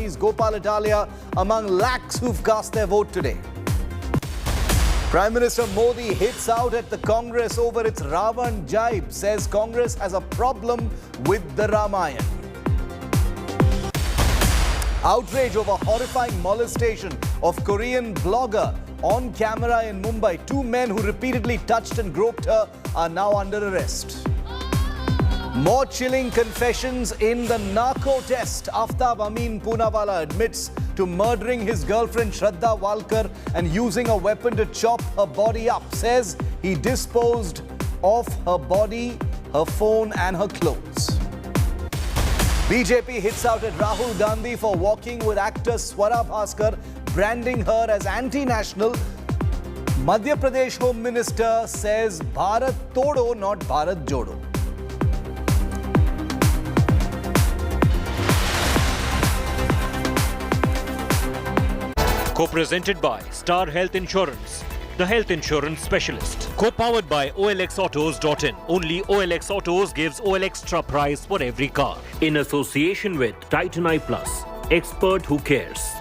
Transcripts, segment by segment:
Advani's Gopal Italia among lakhs who've cast their vote today. Prime Minister Modi hits out at the Congress over its Ravan jibe, says Congress has a problem with the Ramayana. Outrage over horrifying molestation of Korean blogger on camera in Mumbai. 2 men who repeatedly touched and groped her are now under arrest. More chilling confessions in the narco test. Aftab Amin Poonawalla admits to murdering his girlfriend Shraddha Walkar and using a weapon to chop her body up. Says he disposed of her body, her phone and her clothes. BJP hits out at Rahul Gandhi for walking with actress Swara Bhaskar, branding her as anti-national. Madhya Pradesh Home Minister says Bharat Todo, not Bharat Jodo. Co-presented by Star Health Insurance, the health insurance specialist. Co-powered by OLXautos.in. Only OLX Autos gives OLX extra price for every car. In association with Titan Eye Plus, expert who cares.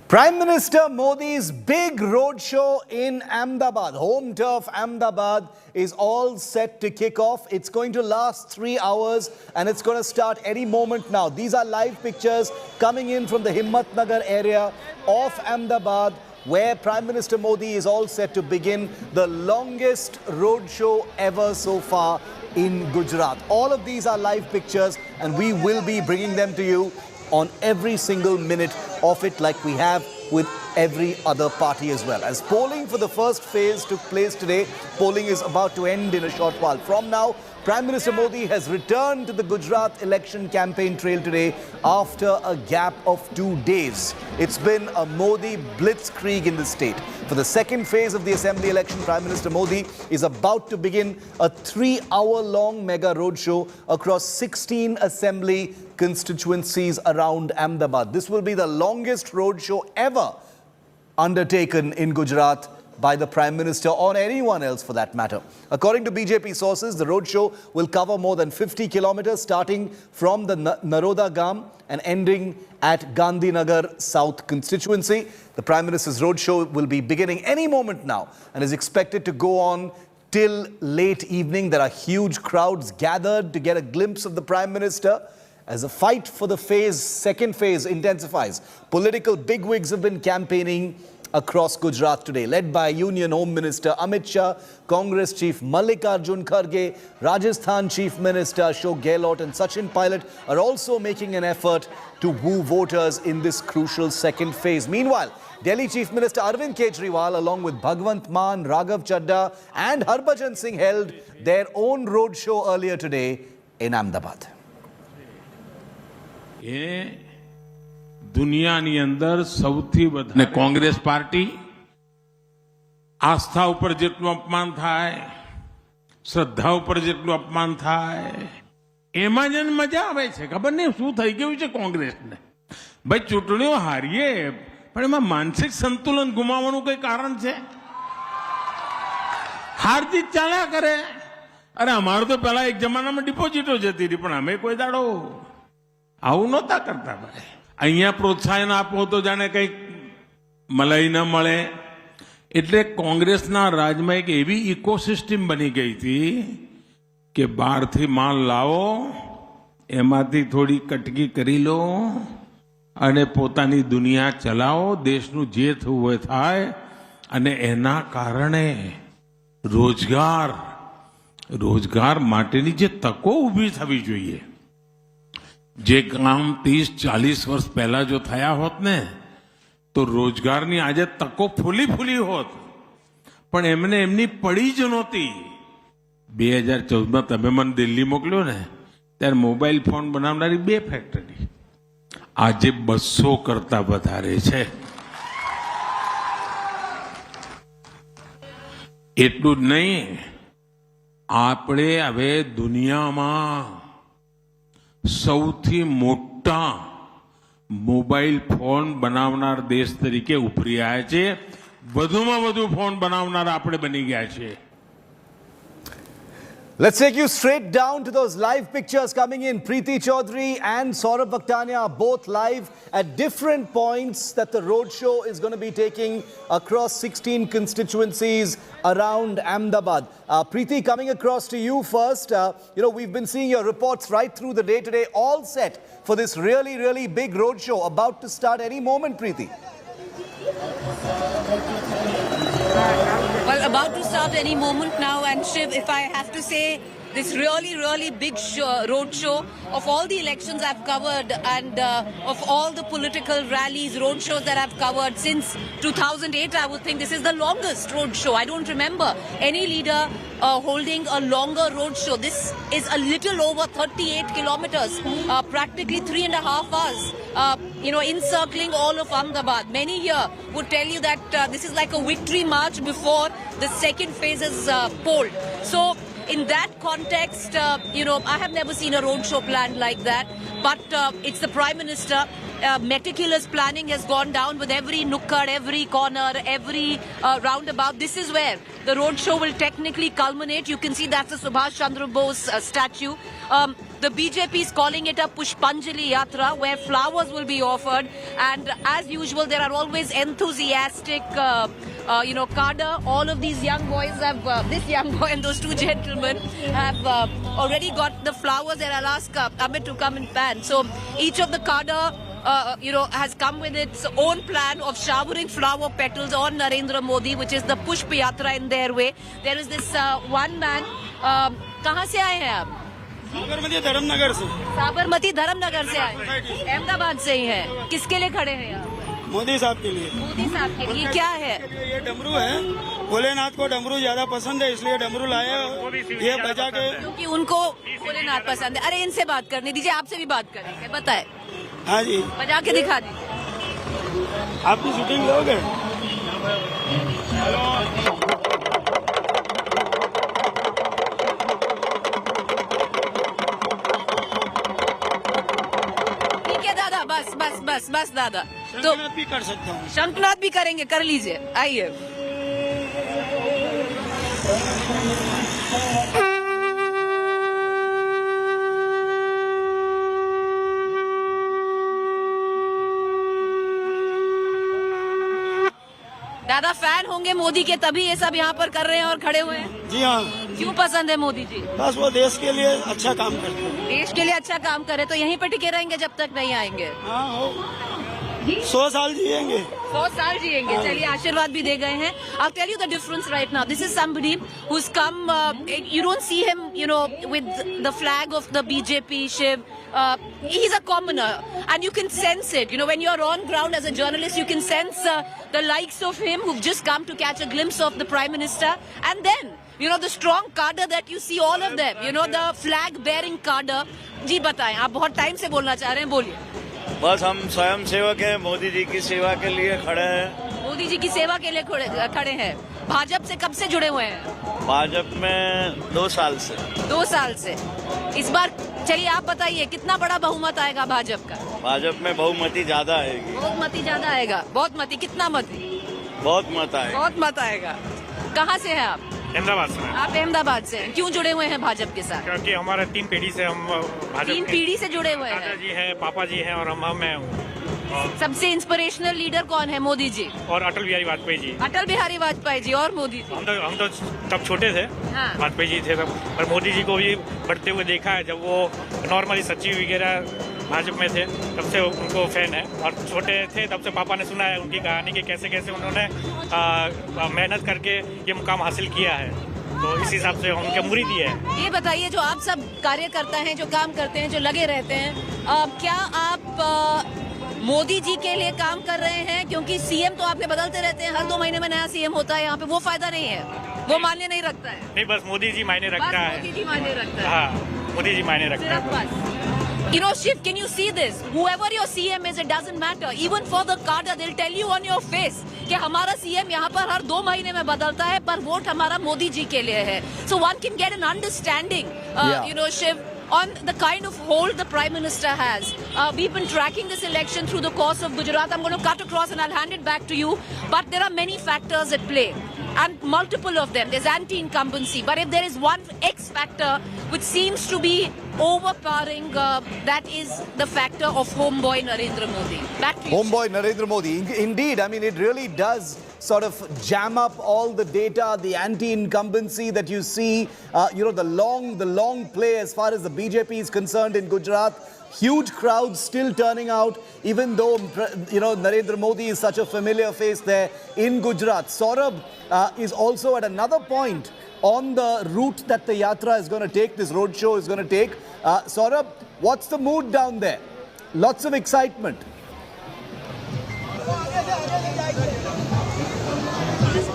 Prime Minister Modi's big roadshow in Ahmedabad, home turf Ahmedabad, is all set to kick off. It's going to last 3 hours and it's going to start any moment now. These are live pictures coming in from the Himmatnagar area of Ahmedabad, where Prime Minister Modi is all set to begin the longest roadshow ever so far in Gujarat. All of these are live pictures and we will be bringing them to you on every single minute of it, like we have with every other party as well. As polling for the first phase took place today, polling is about to end in a short while. From now, Prime Minister Modi has returned to the Gujarat election campaign trail today after a gap of 2 days. It's been a Modi blitzkrieg in the state. For the second phase of the assembly election, Prime Minister Modi is about to begin a 3-hour-long mega roadshow across 16 assembly constituencies around Ahmedabad. This will be the longest roadshow ever undertaken in Gujarat by the Prime Minister or anyone else for that matter. According to BJP sources, the roadshow will cover more than 50 kilometers starting from the Naroda Gam and ending at Gandhinagar South constituency. The Prime Minister's roadshow will be beginning any moment now and is expected to go on till late evening. There are huge crowds gathered to get a glimpse of the Prime Minister as the fight for the second phase intensifies. Political bigwigs have been campaigning across Gujarat today, led by Union Home Minister Amit Shah, Congress Chief Mallikarjun Kharge, Rajasthan Chief Minister Ashok Gehlot and Sachin Pilot are also making an effort to woo voters in this crucial second phase. Meanwhile, Delhi Chief Minister Arvind Kejriwal, along with Bhagwant Mann, Raghav Chadha and Harbhajan Singh held their own roadshow earlier today in Ahmedabad. દુનિયાની અંદર સૌથી વધારે Congress party આસ્થા ઉપર જેટલું અપમાન થાય, શ્રદ્ધા ઉપર જેટલું અપમાન થાય, એમાં જ મજા આવે છે. ખબર નહીં શું થઈ ગયું છે કોંગ્રેસને. ભાઈ ચૂંટણીઓ હારીએ પણ એમાં માનસિક સંતુલન ગુમાવવાનું કોઈ કારણ છે? હાર જીત ચાલ્યા કરે. અરે અમારું તો પહેલા એક જમાનામાં ડિપોઝિટો જતી હતી પણ અમે કોઈ દાડો આવું નહોતા કરતા. ભાઈ અહીંયા પ્રોત્સાહન આપો તો જાણે કંઈક મલાઈ ન મળે. એટલે કોંગ્રેસના રાજમાં એક એવી ઇકોસિસ્ટમ બની ગઈ હતી કે બહારથી માલ લાવો, એમાંથી થોડી કટકી કરી લો અને પોતાની દુનિયા ચલાવો, દેશનું જે થવું હોય થાય. અને એના કારણે રોજગાર માટેની જે તકો ઊભી થવી જોઈએ, જે કામ 30-40 વર્ષ પહેલા જો થયા હોત ને તો રોજગારની આજે તકો ફૂલી હોત. પણ એમને એમની પડી જ નહોતી. 2014માં તમે મને દિલ્હી મોકલ્યો ને ત્યારે મોબાઈલ ફોન બનાવનારી 2 ફેક્ટરી આજે 200 કરતા વધારે છે. એટલું જ નહીં, આપણે હવે દુનિયામાં સૌથી મોટા મોબાઈલ ફોન બનાવનાર દેશ તરીકે ઉભરી આવ્યા છે. વધુમાં વધુ ફોન બનાવનાર આપણે બની ગયા છે. Let's take you straight down to those live pictures coming in. Preeti Chaudhary and Saurabh Bhaktania are both live at different points that the roadshow is going to be taking across 16 constituencies around Ahmedabad. Preeti, coming across to you first. We've been seeing your reports right through the day today, all set for this really, really big roadshow about to start any moment, Preeti. Well, about to start any moment now, and Shiv, if I have to say, this really, really big road show of all the elections I've covered and of all the political rallies, road shows that I've covered since 2008, I would think this is the longest road show. I don't remember any leader holding a longer road show. This is a little over 38 kilometers, practically 3.5 hours. Encircling all of Ahmedabad. Many here would tell you that this is like a victory march before the second phase is polled. So, in that context, I have never seen a roadshow planned like that. But it's the Prime Minister. Meticulous planning has gone down with every nukkad, every corner, every roundabout. This is where the roadshow will technically culminate. You can see that's the Subhash Chandra Bose statue. The BJP is calling it a Pushpanjali Yatra, where flowers will be offered. And as usual, there are always enthusiastic, cadre. All of these young boys have, this young boy and those two gentlemen have already got the flowers. And I'll ask Amit to come and pan. So each of the cadre has come with its own plan of showering flower petals on Narendra Modi, which is the Pushp Yatra in their way. There is this one man. कहाँ से आए हैं आप? साबरमती धर्मनगर से. साबरमती धर्मनगर से आए. अहमदाबाद से ही है. किसके लिए खड़े हैं यहाँ? मोदी साहब के लिए. मोदी साहब के लिए. क्या है? ये डमरू है. भोलेनाथ को डमरू ज्यादा पसंद है, इसलिए डमरू लाए. ये बजा के, क्योंकि उनको भोलेनाथ पसंद है. अरे इनसे बात करने दीजिए, आपसे भी बात करेंगे. बताए. हाँ जी, बजा के दिखा दीजिए. आपकी शूटिंग लोगे? ठीक है दादा, बस दादा. तो शंखनाद भी कर सकता हूँ. शंखनाद भी करेंगे, कर लीजिए. आइए. दादा फैन होंगे मोदी के, तभी ये सब यहाँ पर कर रहे हैं और खड़े हुए हैं. जी हाँ. क्यों पसंद है मोदी जी? बस वो देश के लिए अच्छा काम करते हैं. देश के लिए अच्छा काम करे तो यहीं पर टिके रहेंगे जब तक नहीं आएंगे. हाँ, हो 100 साल जिएंगे. 100 साल जिएंगे. चलिए, आशीर्वाद भी दे गए हैं. I'll tell you the difference right now. This is somebody who's come. You don't see him, with the flag of the BJP. Shiv. He's a commoner, and you can sense it. When you're on ground as a journalist, you can sense the likes of him who've just come to catch a glimpse of the Prime Minister, and then. The strong cadre that you see, all of them. The flag-bearing cadre. जी बताएं, आप बहुत time से बोलना चाह रहे हैं, बोलिए. बस हम स्वयं सेवक हैं, मोदी जी की सेवा के लिए खड़े हैं. मोदी जी की सेवा के लिए खड़े हैं. भाजपा से कब से जुड़े हुए हैं? भाजपा में 2 साल से. 2 साल से. इस बार चलिए आप बताइए, कितना बड़ा बहुमत आएगा भाजपा का? भाजपा में बहुमती ज्यादा आएगी. बहुमती ज्यादा आएगा. बहुत मती. कितना मती? बहुत मत आएगा. बहुत मत आएगा. कहाँ से हैं आप? अहमदाबाद से. आप अहमदाबाद से. क्यों जुड़े हुए हैं भाजपा के साथ? क्योंकि हमारे 3 पीढ़ी से हम भाजपा 3 पीढ़ी से जुड़े हुए हैं. दादाजी हैं, पापा जी हैं और मैं हूँ. सबसे इंस्पिरेशनल लीडर कौन है? मोदी जी और अटल बिहारी वाजपेयी जी. अटल बिहारी वाजपेयी जी और मोदी जी. हम तो तब छोटे थे. हाँ. वाजपेयी जी थे तब, और मोदी जी को भी बढ़ते हुए देखा है. जब वो नॉर्मली सचिव वगैरह भाजपा में थे, तब से उनको फैन है. और छोटे थे तब से पापा ने सुना है उनकी कहानी कि कैसे कैसे उन्होंने मेहनत करके ये मुकाम हासिल किया है. तो इस हिसाब से उनके मुरीद ही है. ये बताइए, जो आप सब कार्यकर्ता हैं, जो काम करते हैं, जो लगे रहते हैं, क्या आप मोदी जी के लिए काम कर रहे हैं? क्योंकि सीएम तो आपके बदलते रहते हैं, हर 2 महीने में नया सीएम होता है. यहाँ पे वो फायदा नहीं है, वो मान्य नहीं रखता है. नहीं, बस मोदी जी मायने रखता है. मोदी जी मायने रखता है. हाँ, मोदी जी मायने रखता है. Shiv, can you see this? Whoever your CM is, it doesn't matter. Even for the cadre, they'll tell you on your face कि हमारा CM यहाँ पर हर 2 महीने में बदलता है, पर वोट हमारा मोदी जी के लिए है. So one can get an understanding, Shiv, on the kind of hold the Prime Minister has. We've been tracking this election through the course of Gujarat. I'm going to cut across and I'll hand it back to you. But there are many factors at play, and multiple of them. There's anti-incumbency. But if there is one X factor which seems to be overpowering, that is the factor of homeboy Narendra Modi. Back to you. Homeboy Narendra Modi. Indeed, I mean, it really does sort of jam up all the data, the anti-incumbency that you see, the long play as far as the BJP is concerned in Gujarat. Huge crowds still turning out, even though, Narendra Modi is such a familiar face there in Gujarat. Saurabh is also at another point on the route that the yatra is going to take, this roadshow is going to take. Saurabh, what's the mood down there? Lots of excitement.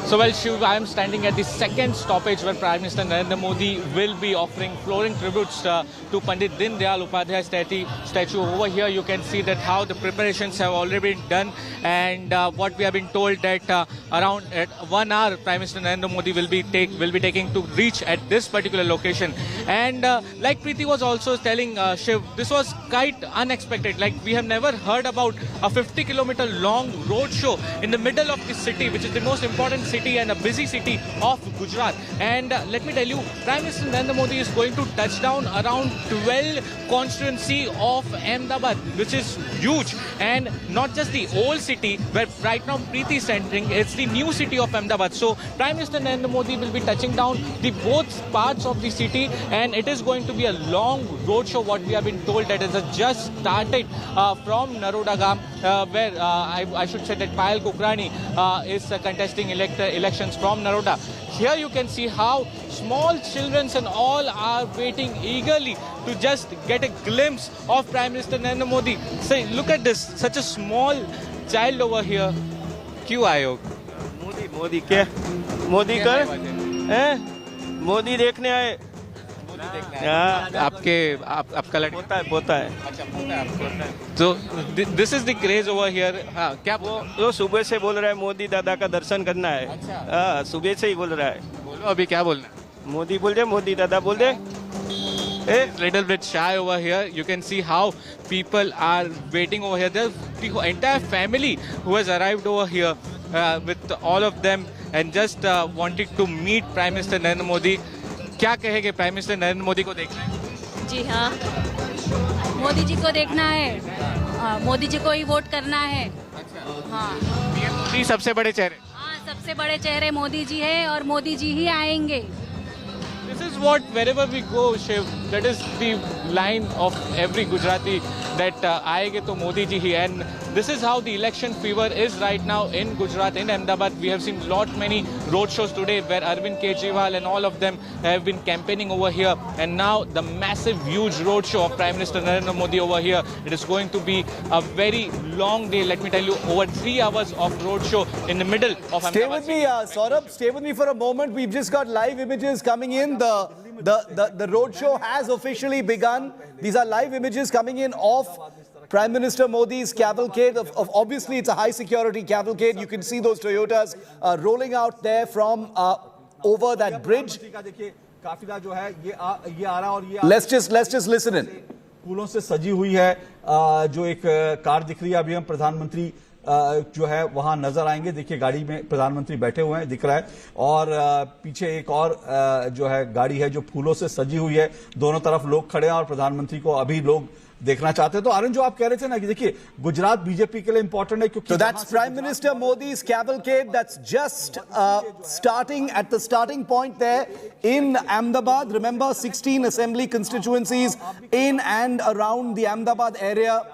So, well, Shiv, I am standing at the second stoppage where Prime Minister Narendra Modi will be offering flowing tributes to Pandit Deendayal Upadhyay statue. Over here, you can see that how the preparations have already been done, and what we have been told that around at 1 hour, Prime Minister Narendra Modi will be taking to reach at this particular location. And like Preeti was also telling Shiv, this was quite unexpected. Like, we have never heard about a 50-kilometer long road show in the middle of the city, which is the most important city and a busy city of Gujarat. And let me tell you, Prime Minister Narendra Modi is going to touch down around 12 constituency of Ahmedabad, which is huge. And not just the old city where right now Preeti is entering, it's the new city of Ahmedabad. So Prime Minister Narendra Modi will be touching down the both parts of the city, and it is going to be a long road show. What we have been told that it has just started from Naroda where I should say that Payal Kukrani is contesting elections from Naroda. Here you can see how small children and all are waiting eagerly to just get a glimpse of Prime Minister Narendra Modi. Say, look at this, such a small child over here. क्यों आए हो? मोदी क्या? मोदी कर? हैं? मोदी देखने आए? आपका लड़का पोता है। अच्छा, पोता है आपको। So this is the craze over here. हाँ, क्या वो सुबह से बोल रहा है मोदी दादा का दर्शन करना है। हाँ, सुबह से ही बोल रहा है। बोलो अभी क्या बोलना? मोदी बोल दे, मोदी दादा बोल दे। Little bit shy over here. You can see how people are waiting over here. There's the entire family who has arrived over here with all of them and just wanted to meet Prime Minister Narendra Modi. क्या कहेंगे? Prime minister Narendra Modi को देखना है? जी हाँ, मोदी जी को देखना है, मोदी जी को ही वोट करना है। हाँ, मोदी सबसे बड़े चेहरे। हाँ, सबसे बड़े चेहरे मोदी जी है और मोदी जी ही आएंगे। This is what wherever we go, Shiv, that is the line of every Gujarati that आएंगे तो मोदी जी ही. And this is how the election fever is right now in Gujarat, in Ahmedabad. We have seen many road shows today where Arvind Kejriwal and all of them have been campaigning over here. And now the massive, huge road show of Prime Minister Narendra Modi over here. It is going to be a very long day. Let me tell you, over 3 hours of road show in the middle of Ahmedabad. Stay with me, Saurabh. Stay with me for a moment. We've just got live images coming in. The road show has officially begun. These are live images coming in of Prime Minister Modi's cavalcade. Obviously, it's a high security cavalcade. You can see those Toyotas rolling out there from over that bridge. Let's just listen in. फूलों से सजी हुई है जो एक car दिख रही है. अभी हम प्रधानमंत्री जो है वहां नजर आएंगे. देखिए गाड़ी में प्रधानमंत्री बैठे हुए हैं, दिख रहा है, और पीछे एक और जो है गाड़ी है जो फूलों से सजी हुई है. दोनों तरफ लोग खड़े हैं और प्रधानमंत्री को अभी लोग देखना चाहते हैं. तो आनंद, जो आप कह रहे थे ना कि देखिए गुजरात बीजेपी के लिए इंपॉर्टेंट है क्योंकि So that's Prime Minister Modi's cavalcade that's just starting at the starting point there in Ahmedabad. Remember, 16 assembly constituencies in and around the Ahmedabad area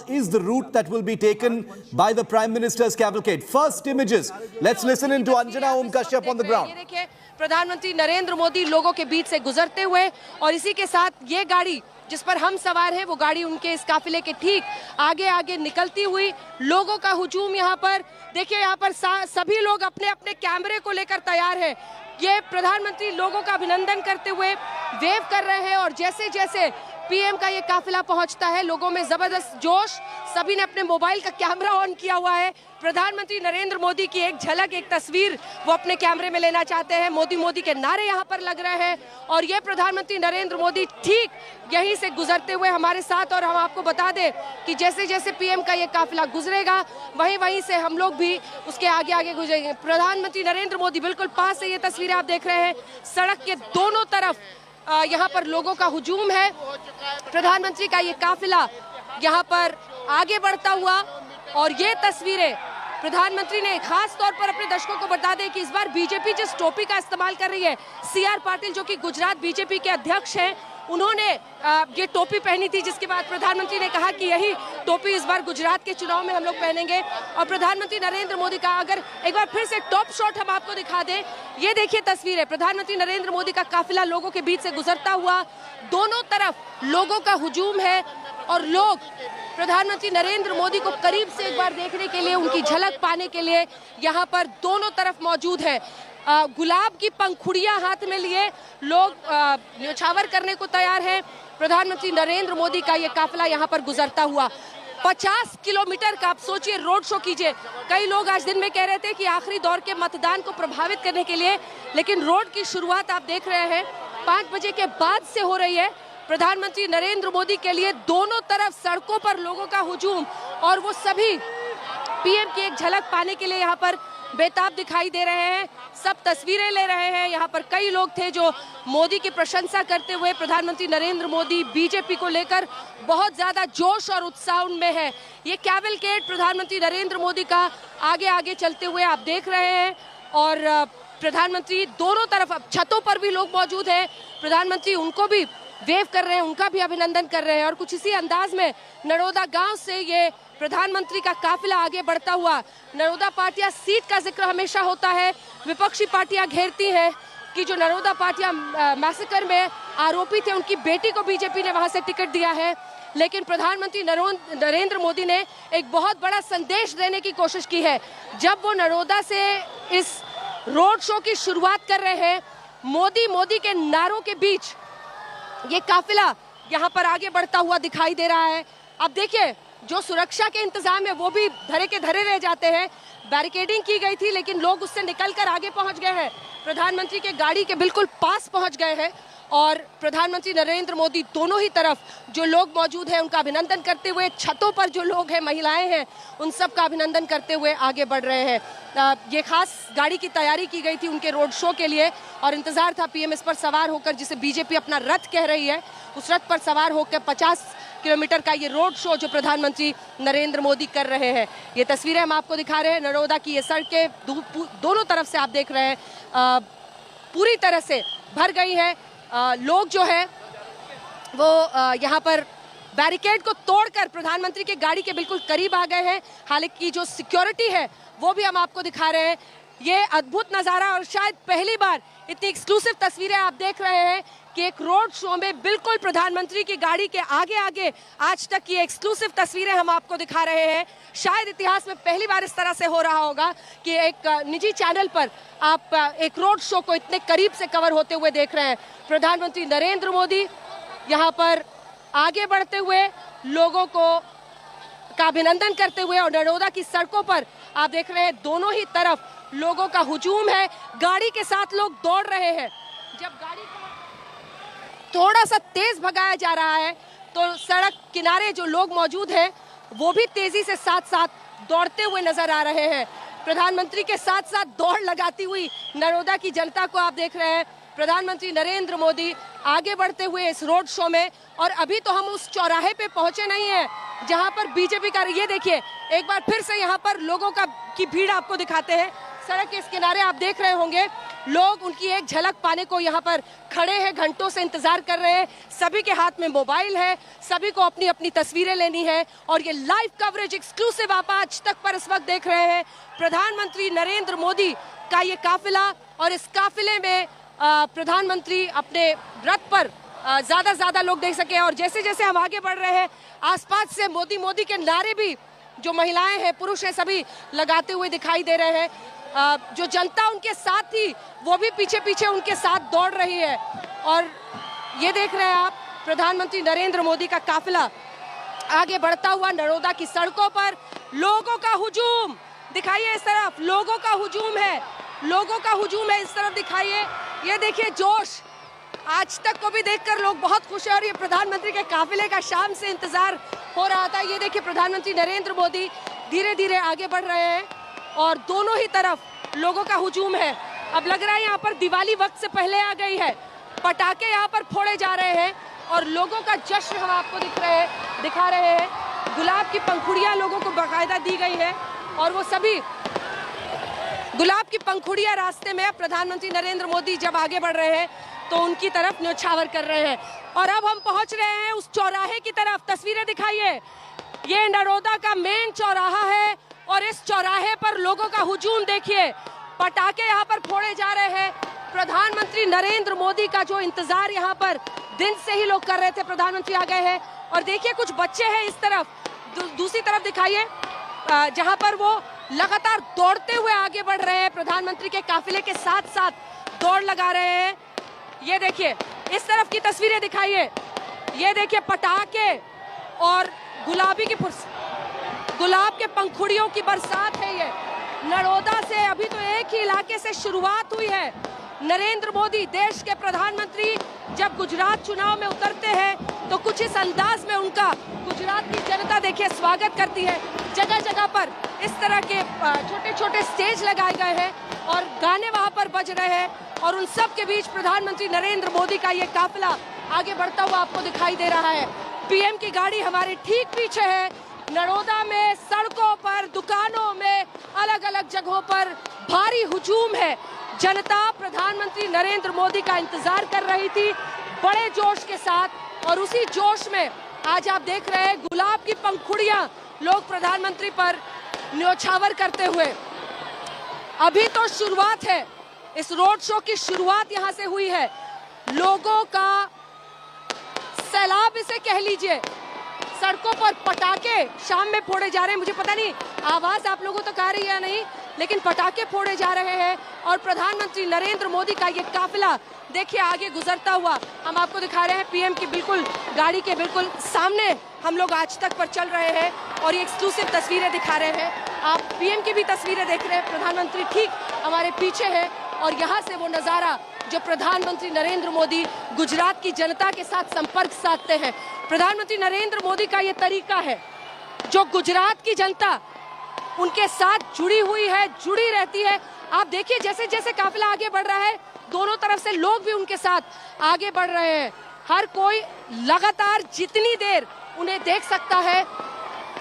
is the route that will be taken by the Prime Minister's cavalcade. First images. Let's listen in to Anjana Om Kashyap on the ground. ये देखिए प्रधानमंत्री नरेंद्र मोदी लोगों के बीच से गुजरते हुए, और इसी के साथ ये गाड़ी जिस पर हम सवार हैं वो गाड़ी उनके इस काफिले के ठीक आगे आगे निकलती हुई. लोगों का हुजूम यहाँ पर देखिए, यहाँ पर सभी लोग अपने अपने कैमरे को लेकर तैयार हैं. ये प्रधानमंत्री लोगों का अभिनंदन करते हुए वेव कर रहे हैं, और जैसे जैसे पीएम का ये काफिला पहुंचता है। लोगों में जबरदस्त जोश, सभी ने अपने मोबाइल का कैमरा ऑन किया हुआ है। प्रधानमंत्री नरेंद्र मोदी की एक झलक, एक तस्वीर वो अपने कैमरे में लेना चाहते हैं। मोदी मोदी के नारे यहाँ पर लग रहे हैं और ये प्रधानमंत्री नरेंद्र मोदी ठीक यहीं से गुजरते हुए हमारे साथ। और हम आपको बता दें कि जैसे जैसे पीएम का ये काफिला गुजरेगा वहीं वहीं से हम लोग भी उसके आगे आगे गुजरेंगे। प्रधानमंत्री नरेंद्र मोदी बिल्कुल पास से ये तस्वीरें आप देख रहे हैं। सड़क के दोनों तरफ यहाँ पर लोगों का हुजूम है। प्रधानमंत्री का ये काफिला यहाँ पर आगे बढ़ता हुआ और ये तस्वीरें प्रधानमंत्री ने खास तौर पर अपने दर्शकों को बता दें कि इस बार बीजेपी जिस टोपी का इस्तेमाल कर रही है, सीआर पाटिल जो कि गुजरात बीजेपी के अध्यक्ष हैं, उन्होंने ये टोपी पहनी थी, जिसके बाद प्रधानमंत्री ने कहा कि यही टोपी इस बार गुजरात के चुनाव में हम लोग पहनेंगे। और प्रधानमंत्री नरेंद्र मोदी का अगर एक बार फिर से टॉप शॉट हम आपको दिखा दें, ये देखिए तस्वीरें, प्रधानमंत्री नरेंद्र मोदी का काफिला लोगों के बीच से गुजरता हुआ, दोनों तरफ लोगों का हुजूम है और लोग प्रधानमंत्री नरेंद्र मोदी को करीब से एक बार देखने के लिए, उनकी झलक पाने के लिए यहाँ पर दोनों तरफ मौजूद है। गुलाब की पंखुड़ियां हाथ में लिए लोग न्यौछावर करने को तैयार हैं। प्रधानमंत्री नरेंद्र मोदी का ये काफिला यहाँ पर गुजरता हुआ 50 किलोमीटर का, आप सोचिए, रोड शो कीजिए। कई लोग आज दिन में कह रहे थे कि आखिरी दौर के मतदान को प्रभावित करने के लिए, लेकिन रोड की शुरुआत आप देख रहे हैं 5 बजे के बाद से हो रही है। प्रधानमंत्री नरेंद्र मोदी के लिए दोनों तरफ सड़कों पर लोगों का हुजूम और वो सभी पीएम की एक झलक पाने के लिए यहाँ पर बेताब दिखाई दे रहे हैं। सब तस्वीरें ले रहे हैं। यहाँ पर कई लोग थे जो मोदी की प्रशंसा करते हुए, प्रधानमंत्री नरेंद्र मोदी बीजेपी को लेकर बहुत ज्यादा जोश और उत्साह उनमें है। ये कैवलकेड प्रधानमंत्री नरेंद्र मोदी का आगे आगे चलते हुए आप देख रहे हैं और प्रधानमंत्री दोनों तरफ, अब छतों पर भी लोग मौजूद हैं, प्रधानमंत्री उनको भी वेव कर रहे हैं, उनका भी अभिनंदन कर रहे हैं। और कुछ इसी अंदाज में नरोदा गांव से ये प्रधानमंत्री का काफिला आगे बढ़ता हुआ, नरोदा पार्टियां सीट का जिक्र हमेशा होता है, विपक्षी पार्टियां घेरती हैं कि जो नरोदा पार्टियां मैसेकर में आरोपी थे, उनकी बेटी को बीजेपी ने वहां से टिकट दिया है। लेकिन प्रधानमंत्री नरेंद्र मोदी ने एक बहुत बड़ा संदेश देने की कोशिश की है। जब वो नरोदा से इस रोड शो की शुरुआत कर रहे हैं, मोदी मोदी के नारों के बीच ये काफिला यहाँ पर आगे बढ़ता हुआ दिखाई दे रहा है। अब देखिए, जो सुरक्षा के इंतजाम है वो भी धरे के धरे रह जाते हैं। बैरिकेडिंग की गई थी लेकिन लोग उससे निकलकर आगे पहुंच गए हैं, प्रधानमंत्री के गाड़ी के बिल्कुल पास पहुंच गए हैं और प्रधानमंत्री नरेंद्र मोदी दोनों ही तरफ जो लोग मौजूद हैं उनका अभिनंदन करते हुए, छतों पर जो लोग हैं, महिलाएं हैं, उन सब का अभिनंदन करते हुए आगे बढ़ रहे हैं। ये खास गाड़ी की तैयारी की गई थी उनके रोड शो के लिए और इंतजार था पीएम इस पर सवार होकर, जिसे बीजेपी अपना रथ कह रही है, उस रथ पर सवार होकर 50 किलोमीटर का ये रोड शो जो प्रधानमंत्री नरेंद्र मोदी कर रहे हैं। ये तस्वीरें हम आपको दिखा रहे हैं। नरोदा की ये सड़कें दोनों तरफ से आप देख रहे हैं पूरी तरह से भर गई है। लोग जो है वो यहाँ पर बैरिकेड को तोड़कर प्रधानमंत्री के गाड़ी के बिल्कुल करीब आ गए हैं। हालांकि जो सिक्योरिटी है वो भी हम आपको दिखा रहे हैं। ये अद्भुत नज़ारा और शायद पहली बार इतनी एक्सक्लूसिव तस्वीरें आप देख रहे हैं कि एक रोड शो में बिल्कुल प्रधानमंत्री की गाड़ी के आगे आगे आज तक की एक्सक्लूसिव तस्वीरें हम आपको दिखा रहे हैं। शायद इतिहास में पहली बार इस तरह से हो रहा होगा कि एक निजी चैनल पर आप एक रोड शो को इतने करीब से कवर होते हुए देख रहे हैं। प्रधानमंत्री नरेंद्र मोदी यहाँ पर आगे बढ़ते हुए लोगों का अभिनंदन करते हुए और नरोदा की सड़कों पर आप देख रहे हैं दोनों ही तरफ लोगों का हुजूम है। गाड़ी के साथ लोग दौड़ रहे हैं। जब गाड़ी को थोड़ा सा तेज भगाया जा रहा है तो सड़क किनारे जो लोग मौजूद हैं वो भी तेजी से साथ साथ दौड़ते हुए नजर आ रहे हैं। प्रधानमंत्री के साथ साथ दौड़ लगाती हुई नरोदा की जनता को आप देख रहे हैं। प्रधानमंत्री नरेंद्र मोदी आगे बढ़ते हुए इस रोड शो में, और अभी तो हम उस चौराहे पे पहुंचे नहीं हैं जहां पर बीजेपी का, ये देखिए एक बार फिर से यहाँ पर लोगों की भीड़ आपको दिखाते हैं। सड़क के इस किनारे आप देख रहे होंगे लोग उनकी एक झलक पाने को यहाँ पर खड़े हैं, घंटों से इंतजार कर रहे हैं। सभी के हाथ में मोबाइल है, सभी को अपनी अपनी तस्वीरें लेनी है और ये लाइव कवरेज एक्सक्लूसिव आप आज तक पर इस वक्त देख रहे हैं। प्रधानमंत्री नरेंद्र मोदी का ये काफिला और इस काफिले में प्रधानमंत्री अपने रथ पर ज्यादा लोग देख सके। और जैसे जैसे हम आगे बढ़ रहे हैं आसपास से मोदी मोदी के नारे भी जो महिलाएं हैं, पुरुष हैं, सभी लगाते हुए दिखाई दे रहे हैं। जो जनता उनके साथ थी वो भी पीछे पीछे उनके साथ दौड़ रही है। और ये देख रहे हैं आप प्रधानमंत्री नरेंद्र मोदी का काफिला आगे बढ़ता हुआ नरोदा की सड़कों पर। लोगों का हुजूम दिखाइए, इस तरफ लोगों का हुजूम है, लोगों का हुजूम है, इस तरफ दिखाइए। ये देखिए जोश, आज तक को भी देखकर लोग बहुत खुश हैं और ये प्रधानमंत्री के काफिले का शाम से इंतजार हो रहा था। ये देखिए प्रधानमंत्री नरेंद्र मोदी धीरे धीरे आगे बढ़ रहे हैं और दोनों ही तरफ लोगों का हुजूम है। अब लग रहा है यहाँ पर दिवाली वक्त से पहले आ गई है, पटाखे यहाँ पर फोड़े जा रहे हैं और लोगों का जश्न हम आपको दिखा रहे हैं। गुलाब की पंखुड़ियाँ लोगों को बाकायदा दी गई है और वो सभी गुलाब की पंखुड़ियाँ रास्ते में प्रधानमंत्री नरेंद्र मोदी जब आगे बढ़ रहे हैं तो उनकी तरफ न्योछावर कर रहे हैं। और अब हम पहुंच रहे हैं उस चौराहे की तरफ। तस्वीरें दिखाइए, ये नरोदा का मेन चौराहा है और इस चौराहे पर लोगों का हुजूम देखिए, पटाखे यहाँ पर फोड़े जा रहे हैं। प्रधानमंत्री नरेंद्र मोदी का जो इंतजार यहाँ पर दिन से ही लोग कर रहे थे, प्रधानमंत्री आ गए हैं। और देखिए कुछ बच्चे हैं इस तरफ, दूसरी तरफ दिखाइए जहाँ पर वो लगातार दौड़ते हुए आगे बढ़ रहे हैं, प्रधानमंत्री के काफिले के साथ साथ दौड़ लगा रहे हैं। ये देखिए इस तरफ की तस्वीरें दिखाइए, ये देखिए पटाखे और गुलाब के पंखुड़ियों की बरसात है। ये नरोदा से अभी तो एक ही इलाके से शुरुआत हुई है। नरेंद्र मोदी देश के प्रधानमंत्री जब गुजरात चुनाव में उतरते हैं तो कुछ इस अंदाज में उनका गुजरात की जनता देखिए स्वागत करती है। जगह जगह पर इस तरह के छोटे छोटे स्टेज लगाए गए हैं और गाने वहां पर बज रहे हैं और उन सब के बीच प्रधानमंत्री नरेंद्र मोदी का ये काफिला आगे बढ़ता हुआ आपको दिखाई दे रहा है। पीएम की गाड़ी हमारे ठीक पीछे है। नरोदा में सड़कों पर, दुकानों में, अलग अलग जगहों पर भारी हुजूम है। जनता प्रधानमंत्री नरेंद्र मोदी का इंतजार कर रही थी बड़े जोश के साथ और उसी जोश में आज आप देख रहे हैं गुलाब की पंखुड़ियां लोग प्रधानमंत्री पर न्योछावर करते हुए। अभी तो शुरुआत है, इस रोड शो की शुरुआत यहां से हुई है। लोगों का सैलाब इसे कह लीजिए, सड़कों पर पटाखे शाम में फोड़े जा रहे हैं। मुझे पता नहीं आवाज आप लोगों तक आ रही है या नहीं, लेकिन पटाखे फोड़े जा रहे हैं और प्रधानमंत्री नरेंद्र मोदी का ये काफिला देखिए आगे गुजरता हुआ हम आपको दिखा रहे हैं। पीएम की बिल्कुल गाड़ी के बिल्कुल सामने हम लोग आज तक पर चल रहे हैं और ये एक्सक्लूसिव तस्वीरें दिखा रहे हैं। आप पीएम की भी तस्वीरें देख रहे हैं, प्रधानमंत्री ठीक हमारे पीछे है और यहाँ से वो नजारा जो प्रधानमंत्री नरेंद्र मोदी गुजरात की जनता के साथ संपर्क साधते हैं। प्रधानमंत्री नरेंद्र मोदी का ये तरीका है जो गुजरात की जनता उनके साथ जुड़ी हुई है, जुड़ी रहती है। आप देखिए जैसे जैसे काफिला आगे बढ़ रहा है दोनों तरफ से लोग भी उनके साथ आगे बढ़ रहे हैं। हर कोई लगातार जितनी देर उन्हें देख सकता है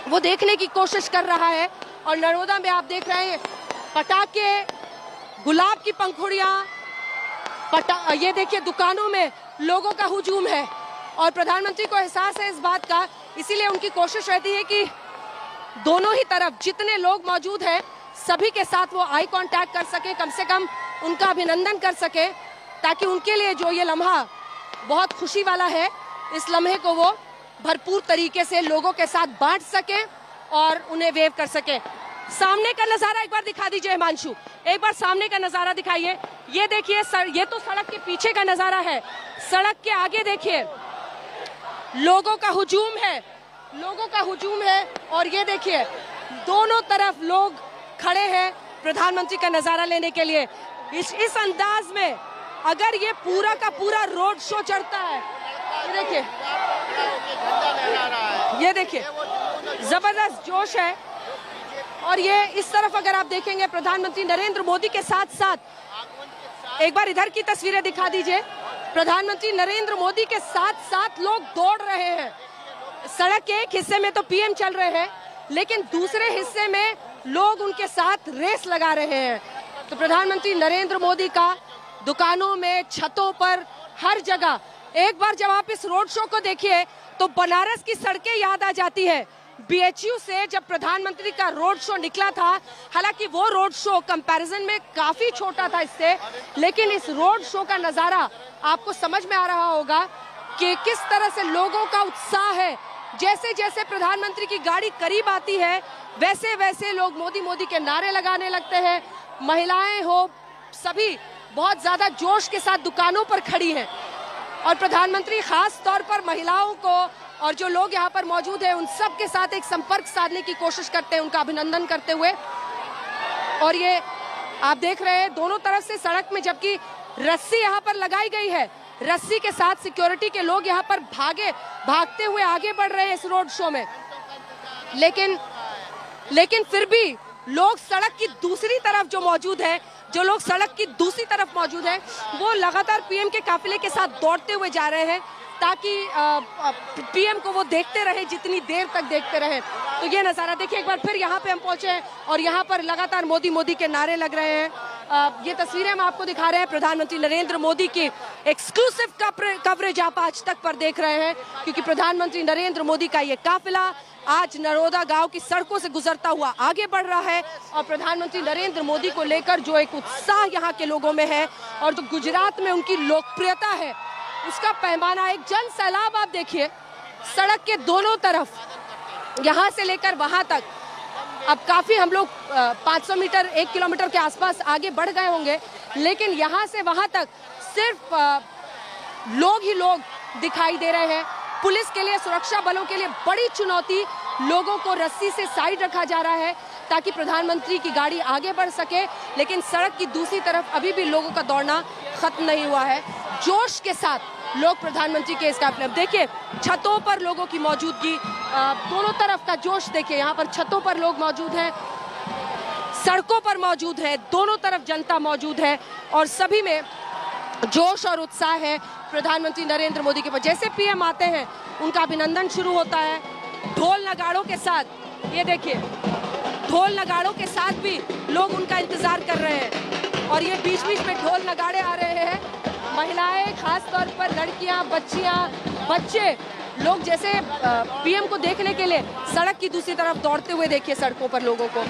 वो देखने की कोशिश कर रहा है। और नरोदा में आप देख रहे हैं पटाखे, गुलाब की पंखुड़ियां, ये देखिए दुकानों में लोगों का हुजूम है और प्रधानमंत्री को एहसास है इस बात का, इसीलिए उनकी कोशिश रहती है कि दोनों ही तरफ जितने लोग मौजूद हैं सभी के साथ वो आई कांटेक्ट कर सके, कम से कम उनका अभिनंदन कर सके, ताकि उनके लिए जो ये लम्हा बहुत खुशी वाला है इस लम्हे को वो भरपूर तरीके से लोगों के साथ बांट सके और उन्हें वेव कर सके। सामने का नजारा एक बार दिखा दीजिए हिमांशु, एक बार सामने का नजारा दिखाइए। ये देखिए ये तो सड़क के पीछे का नजारा है, सड़क के आगे देखिए लोगों का हुजूम है, लोगों का हुजूम है और ये देखिए दोनों तरफ लोग खड़े हैं प्रधानमंत्री का नजारा लेने के लिए। इस अंदाज में अगर ये पूरा का पूरा रोड शो चढ़ता है, ये देखिए जबरदस्त जोश है। और ये इस तरफ अगर आप देखेंगे प्रधानमंत्री नरेंद्र मोदी के साथ साथ एक बार इधर की तस्वीरें दिखा दीजिए, प्रधानमंत्री नरेंद्र मोदी के साथ साथ लोग दौड़ रहे हैं। सड़क के एक हिस्से में तो पीएम चल रहे हैं लेकिन दूसरे हिस्से में लोग उनके साथ रेस लगा रहे हैं। तो प्रधानमंत्री नरेंद्र मोदी का दुकानों में, छतों पर, हर जगह एक बार जब आप इस रोड शो को देखिए तो बनारस की सड़कें याद आ जाती है। बीएचयू से जब प्रधानमंत्री का रोड शो निकला था, हालांकि वो रोड शो कंपैरिजन में काफी छोटा था इससे, लेकिन इस रोड शो का नजारा आपको समझ में आ रहा होगा कि किस तरह से लोगों का उत्साह है। जैसे जैसे प्रधानमंत्री की गाड़ी करीब आती है वैसे वैसे लोग मोदी मोदी के नारे लगाने लगते हैं। महिलाएं हो, सभी बहुत ज्यादा जोश के साथ दुकानों पर खड़ी हैं। और प्रधानमंत्री खास तौर पर महिलाओं को और जो लोग यहाँ पर मौजूद हैं उन सब के साथ एक संपर्क साधने की कोशिश करते हैं, उनका अभिनंदन करते हुए। और ये आप देख रहे हैं दोनों तरफ से सड़क में, जबकि रस्सी यहाँ पर लगाई गई है, रस्सी के साथ सिक्योरिटी के लोग यहाँ पर भागते हुए आगे बढ़ रहे हैं इस रोड शो में। लेकिन फिर भी लोग सड़क की दूसरी तरफ जो मौजूद है, जो लोग सड़क की दूसरी तरफ मौजूद है, वो लगातार पीएम के काफिले के साथ दौड़ते हुए जा रहे हैं ताकि पीएम को वो देखते रहे, जितनी देर तक देखते रहे। तो ये नजारा देखिए एक बार फिर यहाँ पे हम पहुंचे हैं और यहाँ पर लगातार मोदी मोदी के नारे लग रहे हैं। ये तस्वीरें हम आपको दिखा रहे हैं प्रधानमंत्री नरेंद्र मोदी की एक्सक्लूसिव कवरेज आप आज तक पर देख रहे हैं, क्योंकि प्रधानमंत्री नरेंद्र मोदी का ये काफिला आज नरोदा गांव की सड़कों से गुजरता हुआ आगे बढ़ रहा है। और प्रधानमंत्री नरेंद्र मोदी को लेकर जो एक उत्साह यहाँ के लोगों में है और जो गुजरात में उनकी लोकप्रियता है, उसका पैमाना, एक जन सैलाब आप देखिए सड़क के दोनों तरफ, यहाँ से लेकर वहां तक। अब काफी हम लोग 500 मीटर 1 किलोमीटर के आसपास आगे बढ़ गए होंगे, लेकिन यहाँ से वहां तक सिर्फ लोग ही लोग दिखाई दे रहे हैं। पुलिस के लिए, सुरक्षा बलों के लिए बड़ी चुनौती, लोगों को रस्सी से साइड रखा जा रहा है ताकि प्रधानमंत्री की गाड़ी आगे बढ़ सके। लेकिन सड़क की दूसरी तरफ अभी भी लोगों का दौड़ना खत्म नहीं हुआ है। जोश के साथ लोग प्रधानमंत्री के इस काफिले, देखिए छतों पर लोगों की मौजूदगी, दोनों तरफ का जोश देखिए। यहाँ पर छतों पर लोग मौजूद हैं, सड़कों पर मौजूद है, दोनों तरफ जनता मौजूद है और सभी में जोश और उत्साह है प्रधानमंत्री नरेंद्र मोदी के पास। जैसे पीएम आते हैं उनका अभिनंदन शुरू होता है ढोल नगाड़ों के साथ। ये देखिए ढोल नगाड़ों के साथ भी लोग उनका इंतजार कर रहे हैं और ये बीच बीच में ढोल नगाड़े आ रहे हैं। महिलाएं, खास तौर पर लड़कियां, बच्चियां, बच्चे, लोग जैसे पीएम को देखने के लिए सड़क की दूसरी तरफ दौड़ते हुए देखिए सड़कों पर लोगों को।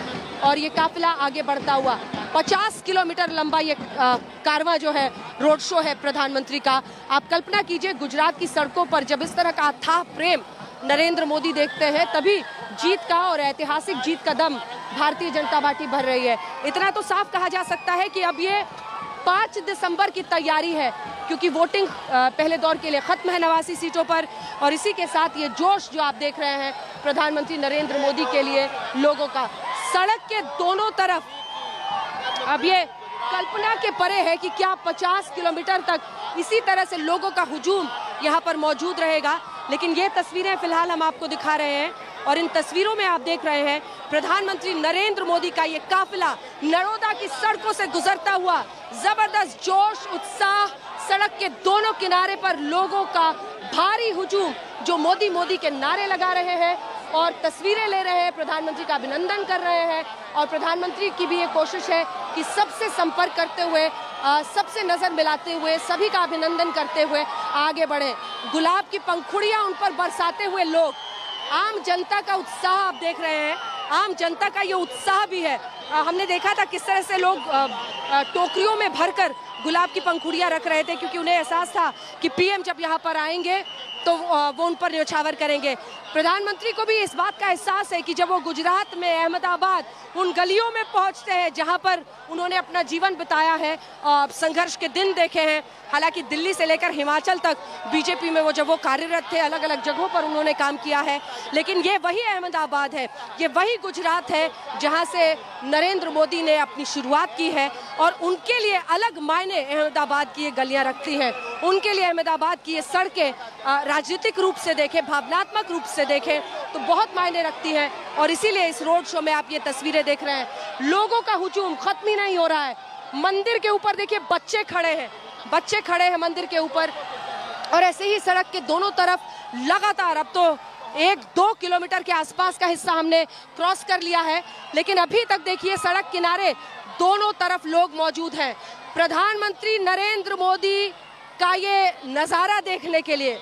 और ये काफिला आगे बढ़ता हुआ 50 किलोमीटर लंबा ये कारवां जो है, रोड शो है प्रधानमंत्री का। आप कल्पना कीजिए गुजरात की सड़कों पर जब इस तरह का अथाह प्रेम नरेंद्र मोदी देखते हैं, तभी जीत का और ऐतिहासिक जीत का दम भारतीय जनता पार्टी भर रही है। इतना तो साफ कहा जा सकता है कि अब ये 5 दिसंबर की तैयारी है, क्योंकि वोटिंग पहले दौर के लिए खत्म है 89 सीटों पर। और इसी के साथ ये जोश जो आप देख रहे हैं प्रधानमंत्री नरेंद्र मोदी के लिए लोगों का, सड़क के दोनों तरफ, अब ये कल्पना के परे है कि क्या 50 किलोमीटर तक इसी तरह से लोगों का हुजूम यहाँ पर मौजूद रहेगा। लेकिन ये तस्वीरें फिलहाल हम आपको दिखा रहे हैं और इन तस्वीरों में आप देख रहे हैं प्रधानमंत्री नरेंद्र मोदी का ये काफिला नरोदा की सड़कों से गुजरता हुआ, जबरदस्त जोश, उत्साह, सड़क के दोनों किनारे पर लोगों का भारी हुजूम जो मोदी मोदी के नारे लगा रहे हैं और तस्वीरें ले रहे हैं, प्रधानमंत्री का अभिनंदन कर रहे हैं। और प्रधानमंत्री की भी ये कोशिश है कि सबसे संपर्क करते हुए, सबसे नजर मिलाते हुए, सभी का अभिनंदन करते हुए आगे बढ़े। गुलाब की पंखुड़ियां उन पर बरसाते हुए लोग, आम जनता का उत्साह आप देख रहे हैं, आम जनता का ये उत्साह भी है। हमने देखा था किस तरह से लोग टोकरियों में भरकर गुलाब की पंखुड़ियां रख रहे थे, क्योंकि उन्हें एहसास था कि पीएम जब यहाँ पर आएंगे तो वो उन पर न्यौछावर करेंगे। प्रधानमंत्री को भी इस बात का एहसास है कि जब वो गुजरात में, अहमदाबाद, उन गलियों में पहुंचते हैं जहां पर उन्होंने अपना जीवन बिताया है, संघर्ष के दिन देखे हैं। हालांकि दिल्ली से लेकर हिमाचल तक बीजेपी में वो जब वो कार्यरत थे, अलग अलग जगहों पर उन्होंने काम किया है, लेकिन ये वही अहमदाबाद है, ये वही गुजरात है जहां से नरेंद्र मोदी ने अपनी शुरुआत की है। और उनके लिए अलग मायने अहमदाबाद की ये गलियां रखती हैं, उनके लिए अहमदाबाद की ये सड़कें राजनीतिक रूप से देखें, भावनात्मक रूप से देखें तो बहुत मायने रखती हैं। और इसीलिए इस रोड शो में आप ये तस्वीरें देख रहे हैं, लोगों का हुजूम खत्म ही नहीं हो रहा है। मंदिर के ऊपर देखिए बच्चे खड़े हैं, बच्चे खड़े हैं मंदिर के ऊपर, और ऐसे ही सड़क के दोनों तरफ लगातार, अब तो 1-2 किलोमीटर के आसपास का हिस्सा हमने क्रॉस कर लिया है, लेकिन अभी तक देखिए सड़क किनारे दोनों तरफ लोग मौजूद हैं। प्रधानमंत्री नरेंद्र मोदी का ये नज़ारा देखने के लिए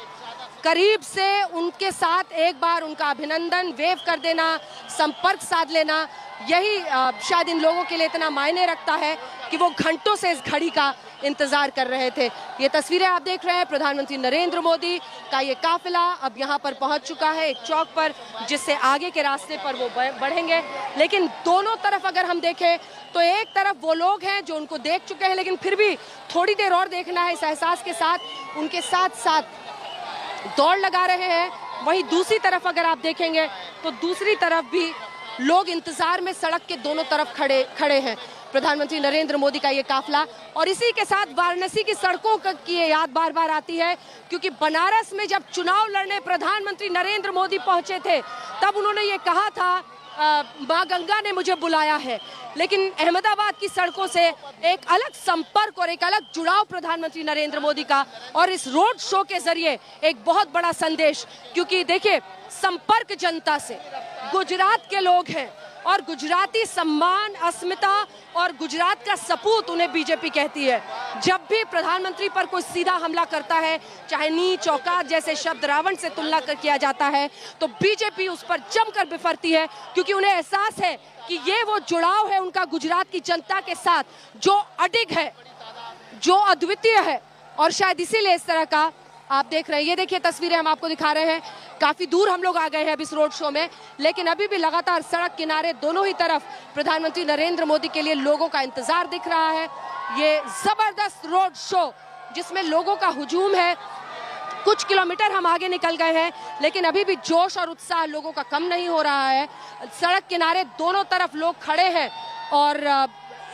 करीब से उनके साथ एक बार उनका अभिनंदन, वेव कर देना, संपर्क साध लेना, यही शायद इन लोगों के लिए इतना मायने रखता है कि वो घंटों से इस घड़ी का इंतजार कर रहे थे। ये तस्वीरें आप देख रहे हैं, प्रधानमंत्री नरेंद्र मोदी का ये काफिला अब यहाँ पर पहुंच चुका है एक चौक पर, जिससे आगे के रास्ते पर वो बढ़ेंगे। लेकिन दोनों तरफ अगर हम देखें तो एक तरफ वो लोग हैं जो उनको देख चुके हैं, लेकिन फिर भी थोड़ी देर और देखना है, इस एहसास के साथ उनके साथ साथ दौड़ लगा रहे हैं। वहीं दूसरी तरफ अगर आप देखेंगे तो दूसरी तरफ भी लोग इंतजार में सड़क के दोनों तरफ खड़े हैं प्रधानमंत्री नरेंद्र मोदी का ये काफिला। और इसी के साथ वाराणसी की सड़कों की याद बार बार आती है, क्योंकि बनारस में जब चुनाव लड़ने प्रधानमंत्री नरेंद्र मोदी पहुंचे थे तब उन्होंने ये कहा था मां गंगा ने मुझे बुलाया है। लेकिन अहमदाबाद की सड़कों से एक अलग संपर्क और एक अलग जुड़ाव प्रधानमंत्री नरेंद्र मोदी का, और इस रोड शो के जरिए एक बहुत बड़ा संदेश, क्योंकि देखिए संपर्क जनता से, गुजरात के लोग हैं और गुजराती सम्मान, अस्मिता और गुजरात का सपूत उन्हें बीजेपी कहती है। जब भी प्रधानमंत्री पर कोई सीधा हमला करता है, चाहे नीच औकात जैसे शब्द रावण से तुलना किया जाता है, तो बीजेपी उस पर जमकर बिफरती है, क्योंकि उन्हें एहसास है कि ये वो जुड़ाव है उनका गुजरात की जनता के साथ जो अडिग है, जो अद्वितीय है। और शायद इसीलिए इस तरह का आप देख रहे हैं। ये देखिए तस्वीरें हम आपको दिखा रहे हैं, काफी दूर हम लोग आ गए हैं अब इस रोड शो में, लेकिन अभी भी लगातार सड़क किनारे दोनों ही तरफ प्रधानमंत्री नरेंद्र मोदी के लिए लोगों का इंतजार दिख रहा है। ये जबरदस्त रोड शो जिसमें लोगों का हुजूम है। कुछ किलोमीटर हम आगे निकल गए हैं, लेकिन अभी भी जोश और उत्साह लोगों का कम नहीं हो रहा है। सड़क किनारे दोनों तरफ लोग खड़े हैं, और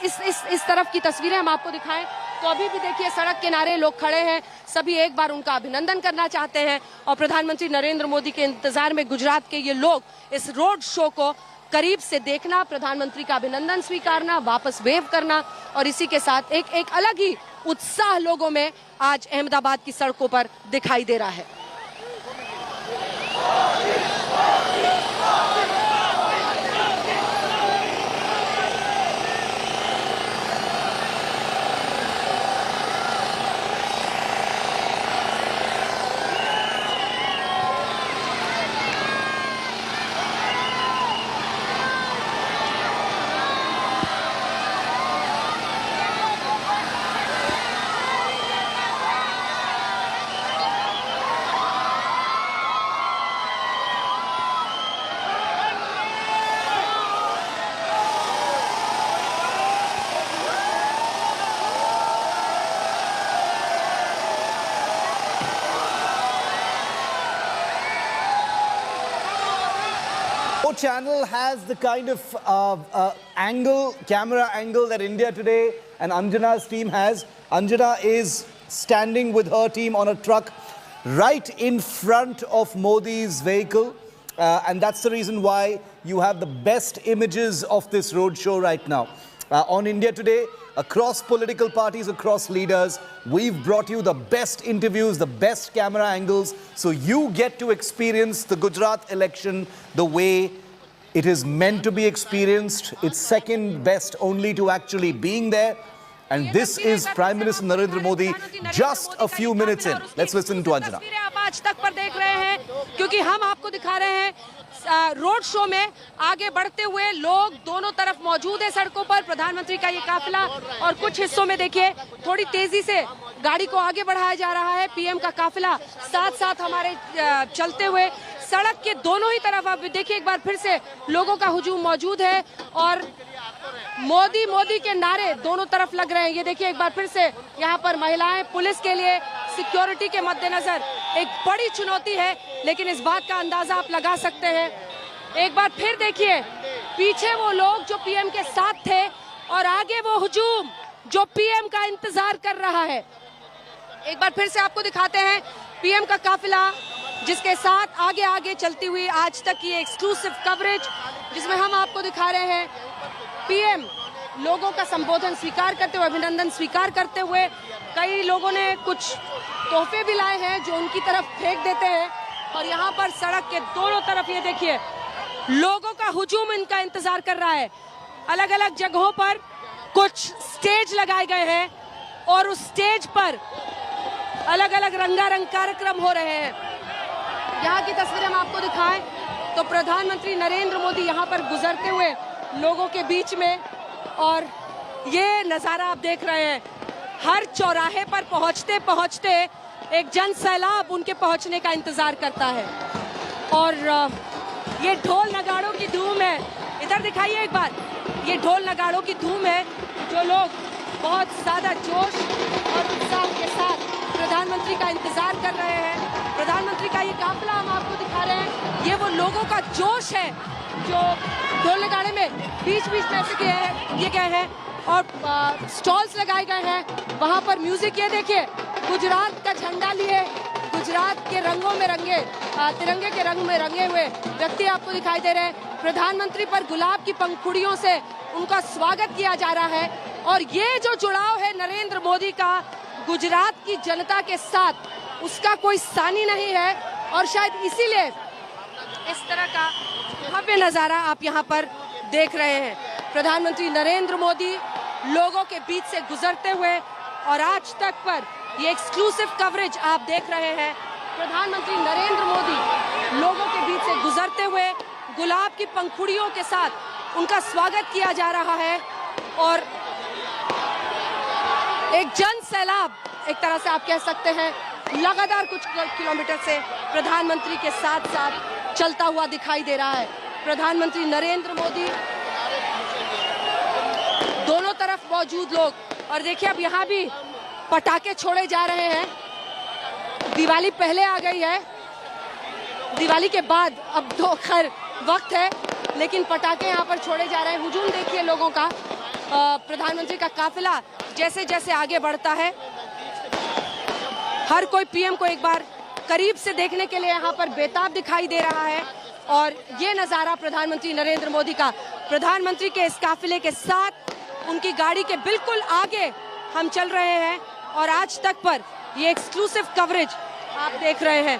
इस तरफ की तस्वीरें हम आपको दिखाएं तो अभी भी देखिए सड़क किनारे लोग खड़े हैं। सभी एक बार उनका अभिनंदन करना चाहते हैं, और प्रधानमंत्री नरेंद्र मोदी के इंतजार में गुजरात के ये लोग इस रोड शो को करीब से देखना, प्रधानमंत्री का अभिनंदन स्वीकारना, वापस वेव करना, और इसी के साथ एक अलग ही उत्साह लोगों में आज अहमदाबाद की सड़कों पर दिखाई दे रहा है। Channel has the kind of camera angle that India Today and Anjana's team has. Anjana is standing with her team on a truck right in front of Modi's vehicle, and that's the reason why you have the best images of this roadshow right now. On India Today, across political parties, across leaders, we've brought you the best interviews, the best camera angles, so you get to experience the Gujarat election the way it is meant to be experienced. It's second best only to actually being there. And this is Prime Minister Narendra Modi just a few minutes in. Let's listen to Anjana. आप आज तक पर देख रहे हैं, क्योंकि हम आपको दिखा रहे हैं रोड शो में आगे बढ़ते हुए लोग दोनों तरफ मौजूद है सड़कों पर, प्रधानमंत्री का ये काफिला, और कुछ हिस्सों में देखिए थोड़ी तेजी से गाड़ी को आगे बढ़ाया जा रहा है। पीएम का काफिला साथ साथ हमारे चलते हुए सड़क के दोनों ही तरफ आप देखिए एक बार फिर से लोगों का हुजूम मौजूद है, और मोदी मोदी के नारे दोनों तरफ लग रहे हैं। ये देखिए एक बार फिर से यहाँ पर महिलाएं, पुलिस के लिए सिक्योरिटी के मद्देनजर एक बड़ी चुनौती है, लेकिन इस बात का अंदाजा आप लगा सकते हैं। एक बार फिर देखिए पीछे वो लोग जो पीएम के साथ थे, और आगे वो हुजूम जो पीएम का इंतजार कर रहा है। एक बार फिर से आपको दिखाते हैं पीएम का काफिला, जिसके साथ आगे आगे चलती हुई आज तक की एक्सक्लूसिव कवरेज, जिसमें हम आपको दिखा रहे हैं पीएम लोगों का संबोधन स्वीकार करते हुए, अभिनंदन स्वीकार करते हुए। कई लोगों ने कुछ तोहफे भी लाए हैं जो उनकी तरफ फेंक देते हैं, और यहाँ पर सड़क के दोनों तरफ ये देखिए लोगों का हुजूम इनका इंतजार कर रहा है। अलग अलग जगहों पर कुछ स्टेज लगाए गए हैं, और उस स्टेज पर अलग अलग रंगारंग कार्यक्रम हो रहे हैं। यहाँ की तस्वीरें हम आपको दिखाएं तो प्रधानमंत्री नरेंद्र मोदी यहाँ पर गुजरते हुए लोगों के बीच में, और ये नज़ारा आप देख रहे हैं हर चौराहे पर पहुंचते पहुंचते एक जन सैलाब उनके पहुंचने का इंतजार करता है। और ये ढोल नगाड़ों की धूम है, इधर दिखाइए एक बार, ये ढोल नगाड़ों की धूम है। जो लोग बहुत ज्यादा जोश और उत्साह के साथ प्रधानमंत्री का इंतजार कर रहे हैं। प्रधानमंत्री का ये काफिला हम आपको दिखा रहे हैं, ये वो लोगों का जोश है जो ढोल नगाड़े में बीच बीच में ऐसे किए गए हैं और स्टॉल्स लगाए गए हैं। वहां पर म्यूजिक, ये देखिए गुजरात का झंडा लिए, गुजरात के रंगों में रंगे, तिरंगे के रंग में रंगे हुए व्यक्ति आपको दिखाई दे रहे हैं। प्रधानमंत्री पर गुलाब की पंखुड़ियों से उनका स्वागत किया जा रहा है। और ये जो जुड़ाव है नरेंद्र मोदी का गुजरात की जनता के साथ, उसका कोई सानी नहीं है। और शायद इसीलिए इस तरह का भव्य नजारा आप यहाँ पर देख रहे हैं। प्रधानमंत्री नरेंद्र मोदी लोगों के बीच से गुजरते हुए, और आज तक पर ये एक्सक्लूसिव कवरेज आप देख रहे हैं। प्रधानमंत्री नरेंद्र मोदी लोगों के बीच से गुजरते हुए गुलाब की पंखुड़ियों के साथ उनका स्वागत किया जा रहा है। और एक जन सैलाब एक तरह से आप कह सकते हैं लगातार कुछ किलोमीटर से प्रधानमंत्री के साथ साथ चलता हुआ दिखाई दे रहा है। प्रधानमंत्री नरेंद्र मोदी, दोनों तरफ मौजूद लोग, और देखिए अब यहाँ भी पटाखे छोड़े जा रहे हैं। दिवाली पहले आ गई है, दिवाली के बाद अब तो खैर वक्त है, लेकिन पटाखे यहाँ पर छोड़े जा रहे हैं। हुजूम देखिए लोगों का। प्रधानमंत्री का काफिला जैसे जैसे आगे बढ़ता है, हर कोई पीएम को एक बार करीब से देखने के लिए यहाँ पर बेताब दिखाई दे रहा है। और ये नज़ारा प्रधानमंत्री नरेंद्र मोदी का, प्रधानमंत्री के इस काफिले के साथ उनकी गाड़ी के बिल्कुल आगे हम चल रहे हैं। और आज तक पर ये एक्सक्लूसिव कवरेज आप देख रहे हैं।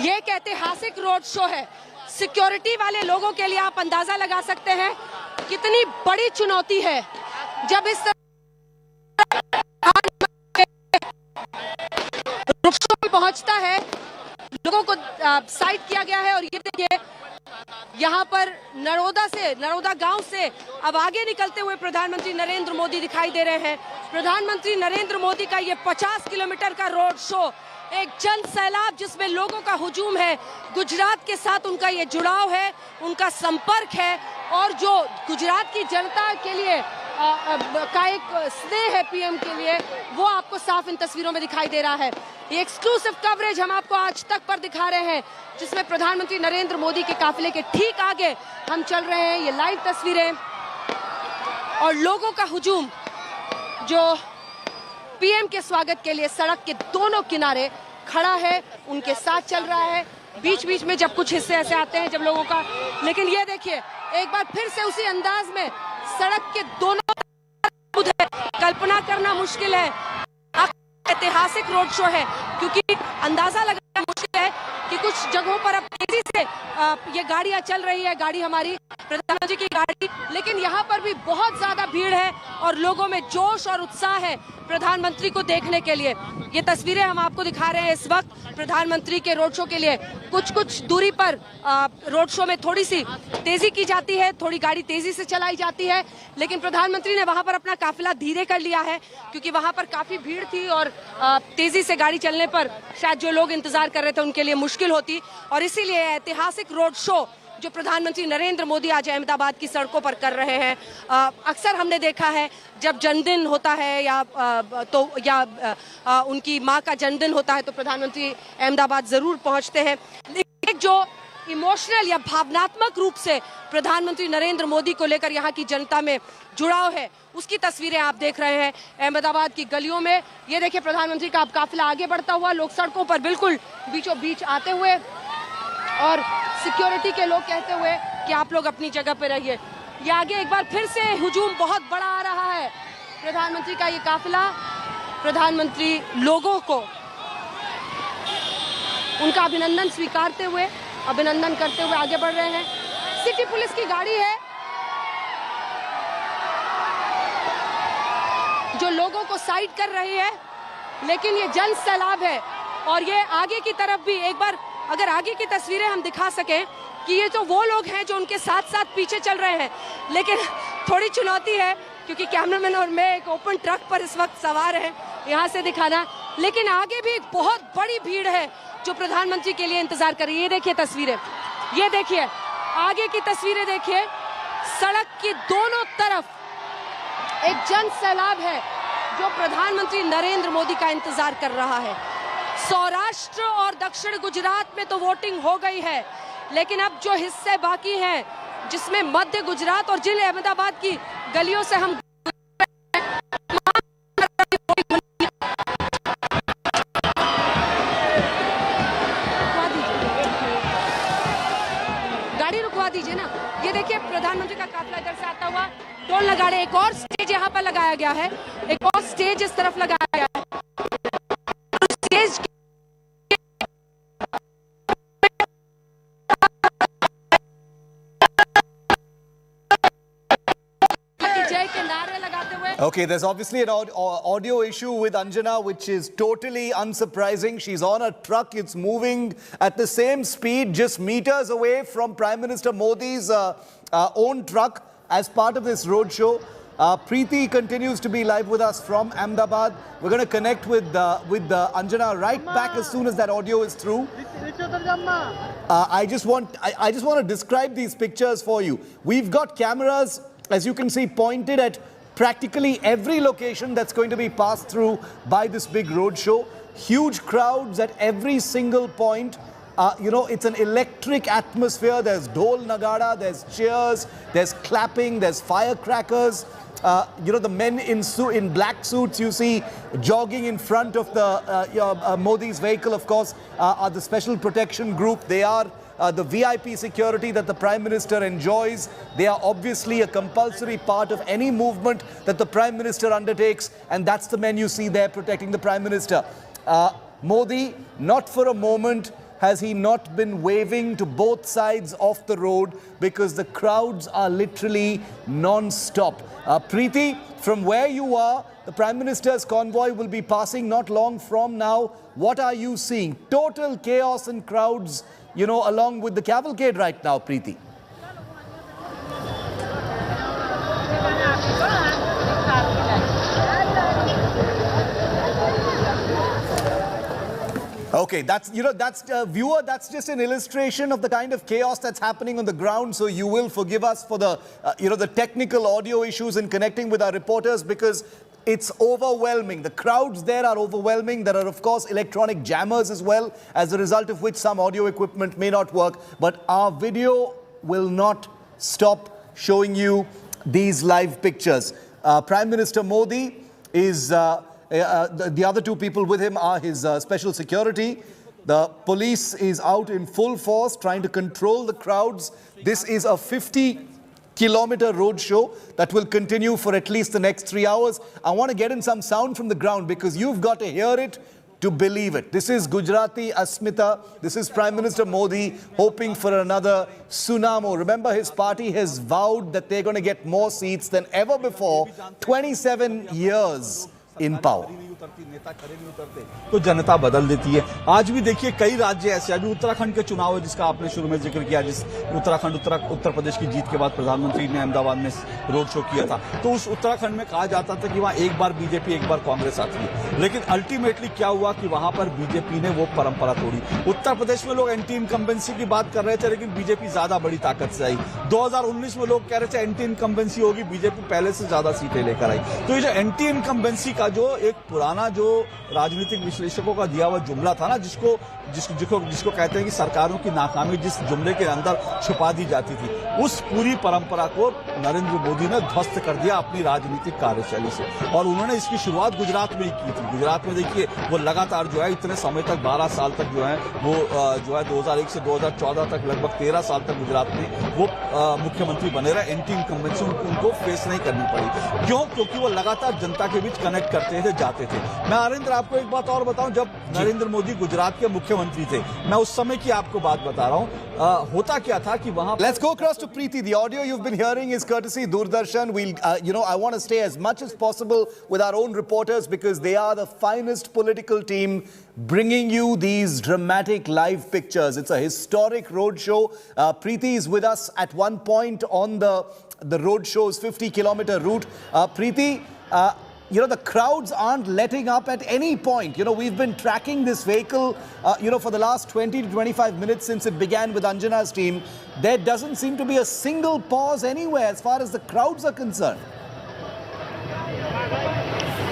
ये एक ऐतिहासिक रोड शो है। सिक्योरिटी वाले लोगों के लिए आप अंदाजा लगा सकते हैं कितनी बड़ी चुनौती है जब इस रोड शो में पहुंचता है। लोगों को साइड किया गया है। और ये देखिए यहाँ पर नरोदा गांव से अब आगे निकलते हुए प्रधानमंत्री नरेंद्र मोदी दिखाई दे रहे हैं। प्रधानमंत्री नरेंद्र मोदी का ये 50 किलोमीटर का रोड शो एक जन सैलाब जिसमें लोगों का हुजूम है, गुजरात के साथ उनका ये जुड़ाव है, उनका संपर्क है, और जो गुजरात की जनता के लिए का एक स्नेह है पीएम के लिए, वो आपको साफ इन तस्वीरों में दिखाई दे रहा है। ये एक्सक्लूसिव कवरेज हम आपको आज तक पर दिखा रहे हैं, जिसमें प्रधानमंत्री नरेंद्र मोदी के काफिले के ठीक आगे हम चल रहे हैं। ये लाइव तस्वीरें और लोगों का हुजूम जो पीएम के स्वागत के लिए सड़क के दोनों किनारे खड़ा है, उनके साथ चल रहा है। बीच बीच में जब कुछ हिस्से ऐसे आते हैं जब लोगों का, लेकिन ये देखिए एक बार फिर से उसी अंदाज में सड़क के दोनों कल्पना करना मुश्किल है। ऐतिहासिक रोड शो है क्योंकि अंदाजा लगाना मुश्किल है कि कुछ जगहों पर अब तेजी से ये गाड़ियां चल रही है, गाड़ी हमारी प्रधानमंत्री की गाड़ी, लेकिन यहाँ पर भी बहुत ज्यादा भीड़ है और लोगों में जोश और उत्साह है प्रधानमंत्री को देखने के लिए। ये तस्वीरें हम आपको दिखा रहे हैं इस वक्त प्रधानमंत्री के रोड शो के लिए। कुछ दूरी पर रोड शो में थोड़ी सी तेजी की जाती है, थोड़ी गाड़ी तेजी से चलाई जाती है, लेकिन प्रधानमंत्री ने वहां पर अपना काफिला धीरे कर लिया है क्योंकि वहां पर काफी भीड़ थी और तेजी से गाड़ी चलने पर शायद जो लोग इंतजार कर रहे थे उनके लिए मुश्किल होती, और इसीलिए ऐतिहासिक रोड शो जो प्रधानमंत्री नरेंद्र मोदी आज अहमदाबाद की सड़कों पर कर रहे हैं। अक्सर हमने देखा है जब जन्मदिन होता है या उनकी मां का जन्मदिन होता है तो प्रधानमंत्री अहमदाबाद जरूर पहुंचते हैं, लेकिन जो इमोशनल या भावनात्मक रूप से प्रधानमंत्री नरेंद्र मोदी को लेकर यहाँ की जनता में जुड़ाव है, उसकी तस्वीरें आप देख रहे हैं अहमदाबाद की गलियों में। ये देखिए प्रधानमंत्री का अब काफिला आगे बढ़ता हुआ, लोग सड़कों पर बिल्कुल बीचों बीच आते हुए और सिक्योरिटी के लोग कहते हुए कि आप लोग अपनी जगह पे रहिए। ये आगे एक बार फिर से हुजूम बहुत बड़ा आ रहा है। प्रधानमंत्री का ये काफिला, प्रधानमंत्री लोगों को उनका अभिनंदन स्वीकारते हुए, अभिनंदन करते हुए आगे बढ़ रहे हैं। सिटी पुलिस की गाड़ी है जो लोगों को साइड कर रही है, लेकिन ये जन सैलाब है और ये आगे की तरफ भी एक बार अगर आगे की तस्वीरें हम दिखा सकें कि ये तो वो लोग हैं जो उनके साथ साथ पीछे चल रहे हैं, लेकिन थोड़ी चुनौती है क्योंकि कैमरामैन और मैं एक ओपन ट्रक पर इस वक्त सवार हैं यहाँ से दिखाना, लेकिन आगे भी एक बहुत बड़ी भीड़ है जो प्रधानमंत्री के लिए इंतजार कर रही है। ये देखिए तस्वीरें, ये देखिए आगे की तस्वीरें देखिए, सड़क की दोनों तरफ एक जन सैलाब है जो प्रधानमंत्री नरेंद्र मोदी का इंतजार कर रहा है। सौराष्ट्र और दक्षिण गुजरात में तो वोटिंग हो गई है, लेकिन अब जो हिस्से बाकी हैं जिसमें मध्य गुजरात और जिले अहमदाबाद की गलियों से हम गाड़ी रुकवा दीजिए ना। ये देखिए प्रधानमंत्री का काफिला इधर से आता हुआ टोल लगा रहे, एक और स्टेज यहाँ पर लगाया गया है, एक और स्टेज इस तरफ लगाया गया है। Stage Okay, there's obviously an audio issue with Anjana, which is totally unsurprising. She's on a truck. It's moving at the same speed, just meters away from Prime Minister Modi's own truck as part of this roadshow. Preeti continues to be live with us from Ahmedabad. We're going to connect with Anjana right back as soon as that audio is through. I just want to describe these pictures for you. We've got cameras, as you can see, pointed at practically every location that's going to be passed through by this big roadshow. Huge crowds at every single point. You know, it's an electric atmosphere. There's dhol nagada, there's cheers, there's clapping, there's firecrackers. You know, the men in black suits you see jogging in front of the Modi's vehicle, of course, are the Special Protection Group. They are the VIP security that the Prime Minister enjoys. They are obviously a compulsory part of any movement that the Prime Minister undertakes, and that's the men you see there protecting the Prime Minister. Modi, not for a moment has he not been waving to both sides of the road because the crowds are literally non-stop. Preeti, from where you are, the Prime Minister's convoy will be passing not long from now. What are you seeing? Total chaos and crowds, you know, along with the cavalcade right now, Preeti. Okay, viewer, that's just an illustration of the kind of chaos that's happening on the ground. So you will forgive us for the, the technical audio issues in connecting with our reporters because it's overwhelming. The crowds there are overwhelming. There are, of course, electronic jammers as well, as a result of which some audio equipment may not work. But our video will not stop showing you these live pictures. Prime Minister Modi is... the other two people with him are his special security. The police is out in full force trying to control the crowds. This is a 50-kilometer roadshow that will continue for at least the next 3 hours. I want to get in some sound from the ground because you've got to hear it to believe it. This is Gujarati Asmita. This is Prime Minister Modi hoping for another tsunami. Remember, his party has vowed that they're going to get more seats than ever before. 27 years in power. नेता खड़े नहीं उतरते तो जनता बदल देती है। आज भी देखिए कई राज्य ऐसे, अभी उत्तराखंड के चुनाव है जिसका आपने शुरू में जिक्र किया, जिस उत्तर प्रदेश की जीत के बाद प्रधानमंत्री ने अहमदाबाद में रोड शो किया था, तो उस उत्तराखंड में कहा जाता था कि वहां एक बार बीजेपी एक बार कांग्रेस आती है, लेकिन अल्टीमेटली क्या हुआ कि वहां पर बीजेपी ने वो परंपरा तोड़ी। उत्तर प्रदेश में लोग एंटी इनकम्बेंसी की बात कर रहे थे, लेकिन बीजेपी ज्यादा बड़ी ताकत से आई। 2019 में लोग कह रहे थे एंटी इनकम्बेंसी होगी, बीजेपी पहले से ज्यादा सीटें लेकर आई। तो ये जो एंटी इनकम्बेंसी का जो एक पुराना जो राजनीतिक विश्लेषकों का दिया हुआ जुमला था ना, जिसको कहते हैं कि सरकारों की नाकामी जिस जुमले के अंदर छुपा दी जाती थी, उस पूरी परंपरा को नरेंद्र मोदी ने ध्वस्त कर दिया अपनी राजनीतिक कार्यशैली से। और उन्होंने इसकी शुरुआत गुजरात में ही की थी। गुजरात में देखिए वो लगातार जो है इतने समय तक 12 साल तक जो है वो 2001 से 2014 तक लगभग 13 साल तक गुजरात में वो मुख्यमंत्री बने रहे। एंटी इनकम्बेंसी उनको फेस नहीं करनी पड़ी। क्यों? क्योंकि वो लगातार जनता के बीच कनेक्ट करते थे, जाते थे। मैं नरेंद्र आपको एक बात और बताऊं, जब नरेंद्र मोदी गुजरात के मुख्यमंत्री थे, मैं उस समय की आपको बात बता रहा हूं, होता क्या था कि वहां Let's go across to Preeti. The audio you've been hearing is courtesy Doordarshan. We'll, I want to stay as much as possible with our own reporters because they are the finest political team bringing you these dramatic live pictures. It's a historic roadshow. Preeti is with us at one point on the roadshow's 50-kilometer route. Preeti, the crowds aren't letting up at any point. We've been tracking this vehicle, for the last 20 to 25 minutes since it began with Anjana's team. There doesn't seem to be a single pause anywhere as far as the crowds are concerned.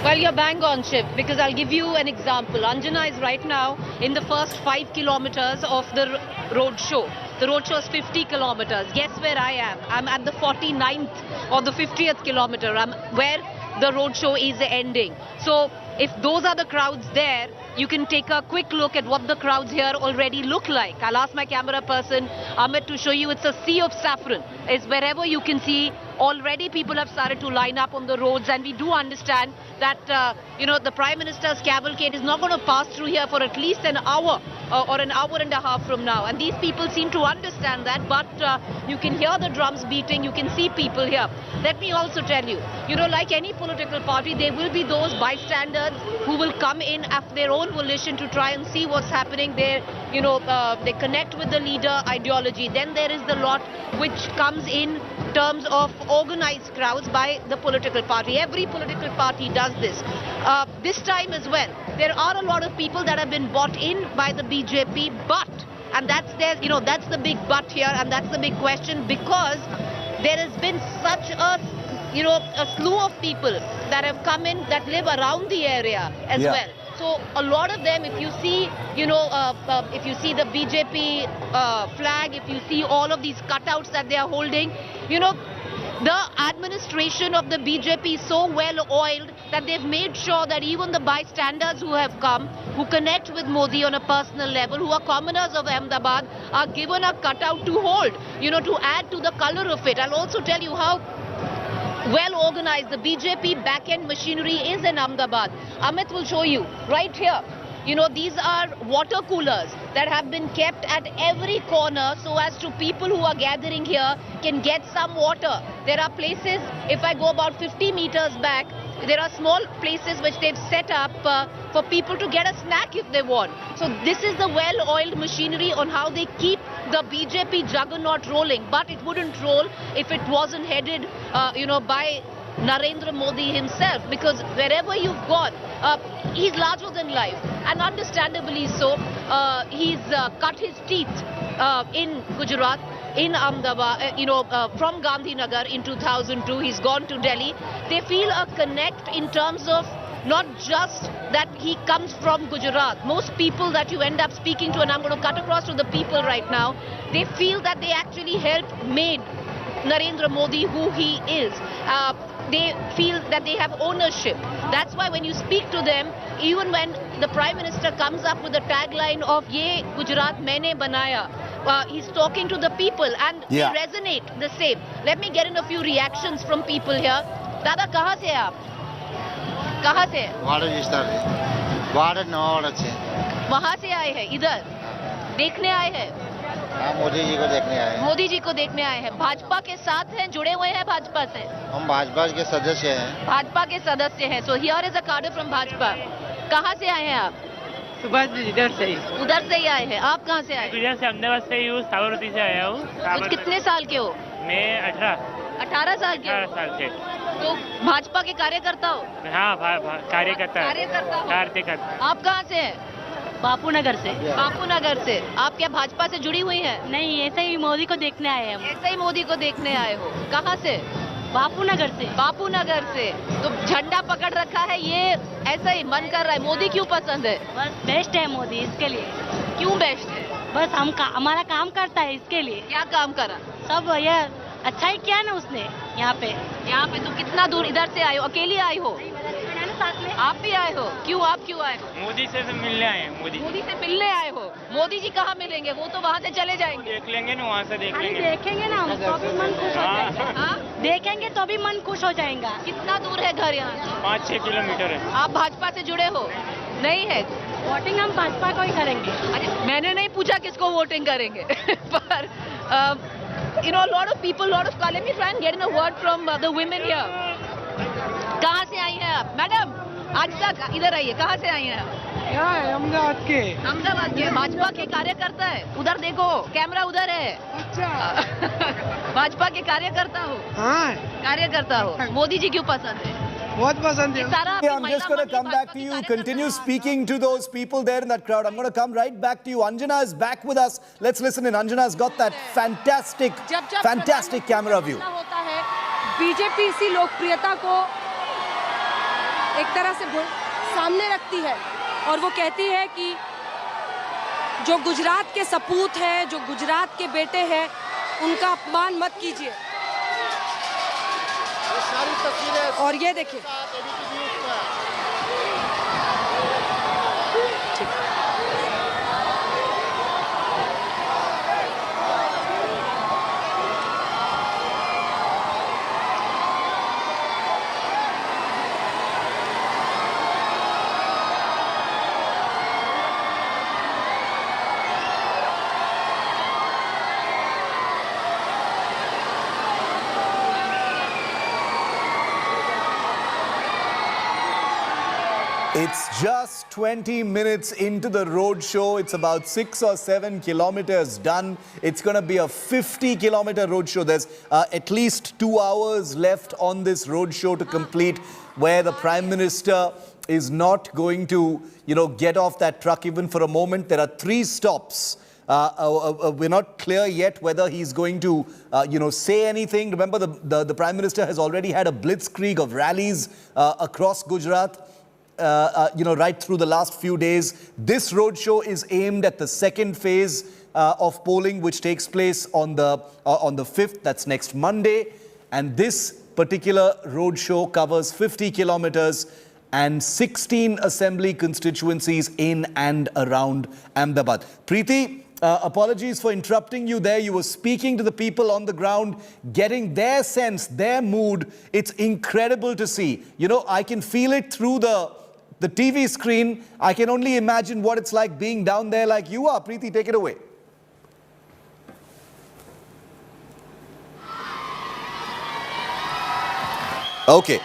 Well, you're bang on, Shiv, because I'll give you an example. Anjana is right now in the first 5 kilometers of the road show. The road show is 50 kilometers. Guess where I am? I'm at the 49th or the 50th kilometer. I'm where the road show is ending. So if those are the crowds there, you can take a quick look at what the crowds here already look like. I'll ask my camera person, Amit, to show you. It's a sea of saffron. It's wherever you can see. Already people have started to line up on the roads, and we do understand that, the Prime Minister's cavalcade is not going to pass through here for at least an hour or an hour and a half from now. And these people seem to understand that, but you can hear the drums beating, you can see people here. Let me also tell you, like any political party, there will be those bystanders who will come in of their own volition to try and see what's happening there. They connect with the leader ideology. Then there is the lot which comes in terms of organized crowds by the political party. Every political party does this. This time as well, there are a lot of people that have been bought in by the BJP, but, and that's the big but here, and that's the big question, because there has been such a slew of people that have come in that live around the area as well. So a lot of them, if you see, if you see the BJP flag, if you see all of these cutouts that they are holding, the administration of the BJP is so well oiled that they've made sure that even the bystanders who have come, who connect with Modi on a personal level, who are commoners of Ahmedabad, are given a cutout to hold, to add to the color of it. I'll also tell you how well organized the BJP back-end machinery is in Ahmedabad. Amit will show you right here. These are water coolers that have been kept at every corner so as to people who are gathering here can get some water. There are places, if I go about 50 meters back, there are small places which they've set up for people to get a snack if they want. So this is the well-oiled machinery on how they keep the BJP juggernaut rolling. But it wouldn't roll if it wasn't headed, by Narendra Modi himself, because wherever you've gone, he's larger than life, and understandably so. He's cut his teeth in Gujarat, in Ahmedabad, from Gandhinagar in 2002. He's gone to Delhi. They feel a connect in terms of not just that he comes from Gujarat. Most people that you end up speaking to, and I'm going to cut across to the people right now, they feel that they actually helped made Narendra Modi who he is. They feel that they have ownership. That's why when you speak to them, even when the Prime Minister comes up with the tagline of "Ye Gujarat Maine Banaya," he's talking to the people, and they resonate the same. Let me get in a few reactions from people here. Dada, kahan se hai aap? Kahan se? वहाँ से आए हैं, इधर देखने आए हैं। मोदी जी को देखने आए हैं। मोदी जी को देखने आए हैं। भाजपा के साथ हैं, जुड़े हुए हैं भाजपा से? हम भाजपा के सदस्य हैं। भाजपा के सदस्य हैं। So here is a cadre from Bhajpa. कहाँ से आए हैं आप? सुभाष जी इधर से ही। उधर से ही आए हैं। आप कहाँ से आए? इधर से अहमदाबाद से ही हूँ, साबरमती से आया हूँ। कितने साल के हो? मैं 18 साल के? 18 साल से। तो भाजपा के कार्यकर्ता हो? हाँ, कार्यकर्ता। आप कहाँ से हैं? बापूनगर से। बापूनगर से। आप क्या भाजपा से जुड़ी हुई हैं? नहीं, ऐसे ही मोदी को देखने आए हैं हम। ऐसे ही मोदी को देखने आए हो। कहाँ से? बापूनगर से। बापूनगर से। तो झंडा पकड़ रखा है, ये ऐसा ही मन कर रहा है। मोदी क्यों पसंद है? बस बेस्ट है मोदी, इसके लिए। क्यों बेस्ट है? बस हमारा काम करता है, इसके लिए। क्या काम करा? सब ये अच्छा ही किया ना उसने यहाँ पे। तो कितना दूर इधर से आए हो? अकेली आई हो? साथ में। आप भी आए हो? क्यों, आप क्यों आए हो? मोदी से मिलने आए हैं। मोदी से मिलने आए हो? मोदी जी कहाँ मिलेंगे? वो तो वहाँ से चले जाएंगे। देख लेंगे ना, वहाँ से देख खाली लेंगे। देखेंगे ना हम तो भी मन खुश हो जाएगा। हाँ? देखेंगे तो भी मन खुश हो जाएगा। कितना दूर है घर यहाँ से? 5-6 किलोमीटर है। आप भाजपा से जुड़े हो? नहीं है। वोटिंग हम भाजपा को ही करेंगे। अरे मैंने नहीं पूछा किसको वोटिंग करेंगे पर lot of people, lot of let me try and get in a word from the women here. कहाँ से आई हैं आप? मैडम, आज तक इधर आइए, कहाँ से आई हैं आप? अहमदाबाद के। अहमदाबाद के भाजपा के कार्यकर्ता है? उधर देखो, कैमरा उधर है। अच्छा। भाजपा के कार्यकर्ता हो? हाँ, कार्यकर्ता हो। मोदी जी क्यों पसंद है? बहुत पसंद है। Yeah, I'm just going to come back to you. Continue speaking to those people there in that crowd. I'm going to come right back to you. Anjana is back with us. Let's listen in. Anjana's got that fantastic camera view. होता है, BJP इसी लोकप्रियता को एक तरह से सामने रखती है और वो कहती है कि जो गुजरात के सपूत हैं, जो गुजरात के बेटे हैं, उनका अपमान मत कीजिए। और ये देखिए, It's just 20 minutes into the road show. It's about 6 or 7 kilometers done. It's going to be a 50-kilometer road show. There's at least 2 hours left on this road show to complete, where the Prime Minister is not going to, get off that truck even for a moment. There are 3 stops. We're not clear yet whether he's going to, say anything. Remember, the Prime Minister has already had a blitzkrieg of rallies across Gujarat. Right through the last few days. This roadshow is aimed at the second phase of polling, which takes place on the 5th, that's next Monday. And this particular roadshow covers 50 kilometers and 16 assembly constituencies in and around Ahmedabad. Preeti, apologies for interrupting you there. You were speaking to the people on the ground, getting their sense, their mood. It's incredible to see. I can feel it through the TV screen. I can only imagine what it's like being down there like you are. Preeti, take it away. Okay.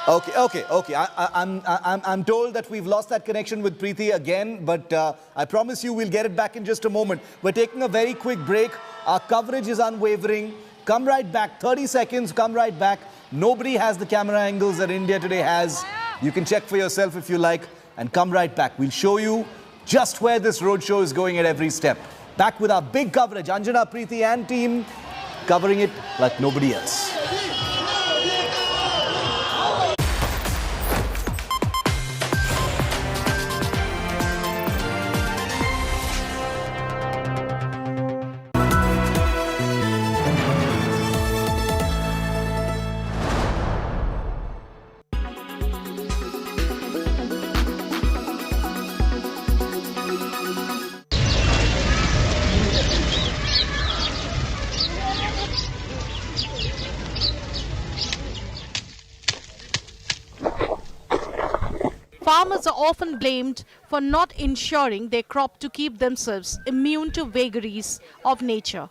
I'm told that we've lost that connection with Preeti again, but I promise you we'll get it back in just a moment. We're taking a very quick break. Our coverage is unwavering. Come right back. 30 seconds, come right back. Nobody has the camera angles that India Today has. You can check for yourself if you like, and come right back. We'll show you just where this roadshow is going at every step. Back with our big coverage. Anjana, Preeti and team covering it like nobody else. Farmers are often blamed for not insuring their crop to keep themselves immune to vagaries of nature.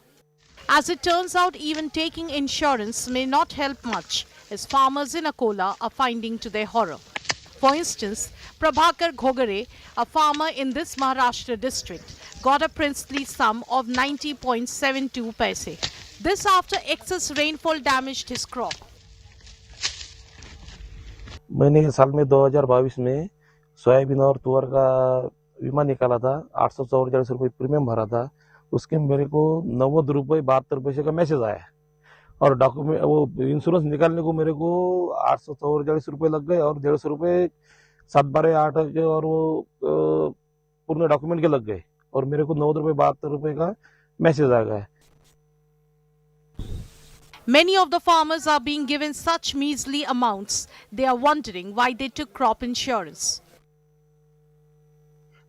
As it turns out, even taking insurance may not help much, as farmers in Akola are finding to their horror. For instance, Prabhakar Ghogare, a farmer in this Maharashtra district, got a princely sum of 90.72 paise. This after excess rainfall damaged his crop. मैंने साल में 2022 में soybean और तुअर का बीमा निकाला था, 844 रुपये प्रीमियम भरा था। उसके मेरे को 90 रुपये 72 पैसे का मैसेज आया और डॉक्यूमेंट वो इंश्योरेंस निकालने को मेरे को 844 रुपये लग गए और 150 रुपये 7/12/8 के और वो पूर्ण डॉक्यूमेंट के लग गए और मेरे को 90 रुपये 72 रुपये का मैसेज आ गया। Many of the farmers are being given such measly amounts. They are wondering why they took crop insurance.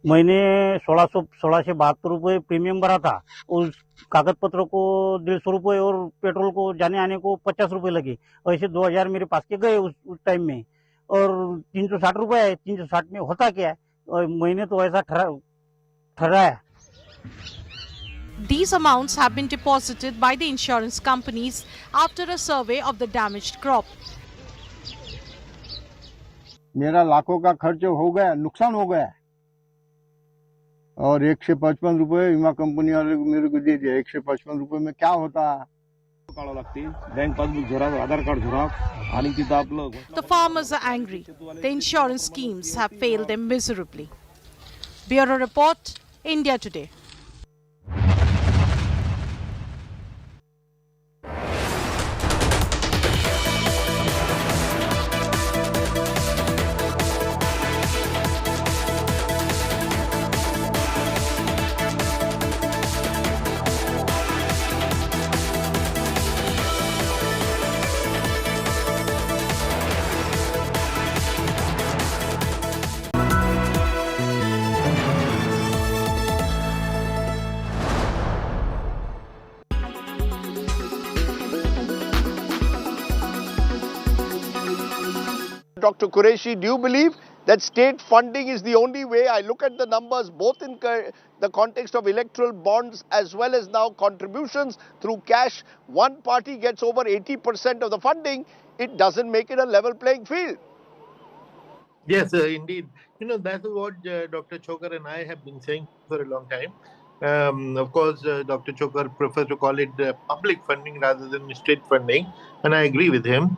मैंने 1672 रुपये प्रीमियम भरा था। उस कागज पत्रों को 150 रुपये और पेट्रोल को जाने आने को 50 रुपये लगे। ऐसे 2000 मेरे पास के गए उस टाइम में, और 360 रुपये है। 360 में होता क्या है, और मैंने तो ऐसा ठहराया। These amounts have been deposited by the insurance companies after a survey of the damaged crop. मेरा लाखों का खर्च हो गया, नुकसान हो गया, और 155 रुपये बीमा कंपनी वाले को मेरे को दे दिया। 155 रुपये में क्या होता है? बैंक पासबुक झेरॉक्स, आधार कार्ड झेरॉक्स आणि तिथं आपलं. The farmers are angry. The insurance schemes have failed them miserably. Bureau Report, India Today. Dr. Qureshi, do you believe that state funding is the only way? I look at the numbers both in the context of electoral bonds as well as now contributions through cash. One party gets over 80% of the funding. It doesn't make it a level playing field. Yes, indeed. You know, that's what Dr. Chokar and I have been saying for a long time. Of course, Dr. Chokar prefers to call it public funding rather than state funding, and I agree with him.